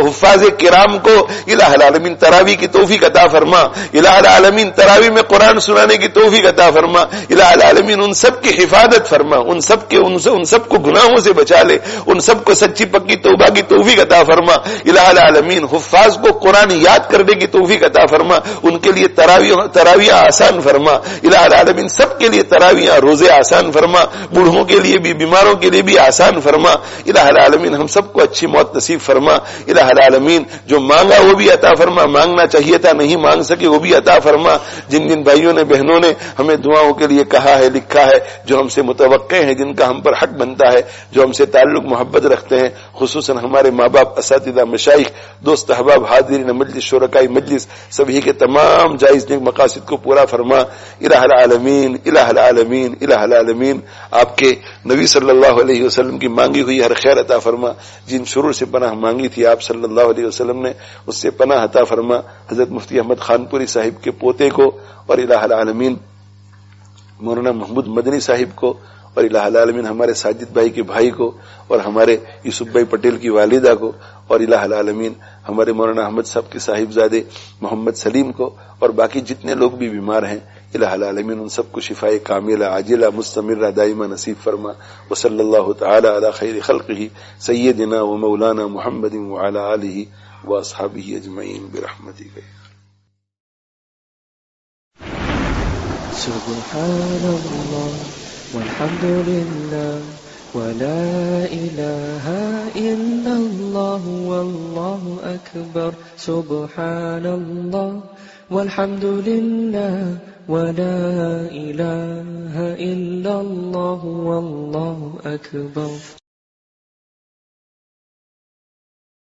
حفاظ کرام کو الہ العالمین تراویح کی توفیق عطا فرما. الہ العالمین تراویح میں قرآن سنانے کی توفیق عطا فرما. الہ العالمین ان سب کی حفاظت فرما، ان سب کو گناہوں سے بچا لے، ان سب کو سچی پکی توبہ کی توفیق عطا فرما. الہ العالمین حفاظ کو قرآن یاد کرنے کی توفیق عطا فرما، ان کے لیے تراویح آسان فرما. الہ العالمین سب کے لیے تراویح روزے آسان فرما، بوڑھوں کے لیے بھی، بیماروں کے لیے بھی آسان فرما. الہ العالمین ہم سب کو اچھی موت نصیب فرما. الہ العالمین جو مانگا وہ بھی عطا فرما، مانگنا چاہیے تھا نہیں مانگ سکے وہ بھی عطا فرما. جن بھائیوں نے بہنوں نے ہمیں دعاؤں کے لیے کہا ہے، لکھا ہے، جو ہم سے متوقع ہیں، جن کا ہم پر حق بنتا ہے، جو ہم سے تعلق محبت رکھتے ہیں، خصوصاً ہمارے ماں باپ، اساتذہ، مشائخ، دوست احباب، حاضرین مجلس، شرکائی مجلس، سبھی کے تمام جائز نیک مقاصد کو پورا فرما. الہ العالمین الہ العالمین الہ العالمین آپ کے نبی صلی اللہ علیہ وسلم کی مانگی ہوئی ہر خیر عطا فرما. جن شرور سے پناہ مانگی تھی آپ صلی اللہ علیہ وسلم نے، اس سے پناہ عطا فرما. حضرت مفتی احمد خان پوری صاحب کے پوتے کو، اور الہ العالمین مولانا محمود مدنی صاحب کو، اور الہ العالمین ہمارے ساجد بھائی کے بھائی کو، اور ہمارے یوسف بھائی پٹیل کی والدہ کو، اور الہ العالمین ہمارے مولانا احمد صاحب کے صاحبزادے محمد سلیم کو، اور باقی جتنے لوگ بھی بیمار ہیں، الہ العالمین ان سب کو شفائے کاملہ عاجلہ مستمرہ دائمہ نصیب فرما. وصلی اللہ تعالی علی خیر خلقہ سیدنا و مولانا محمد وعلی آلہ واصحابہ اجمعین برحمتک. سبحان اللہ والحمد للہ ولا الہ الا اللہ واللہ اکبر. سبحان اللہ والحمد للہ ولا الہ الا اللہ واللہ اکبر.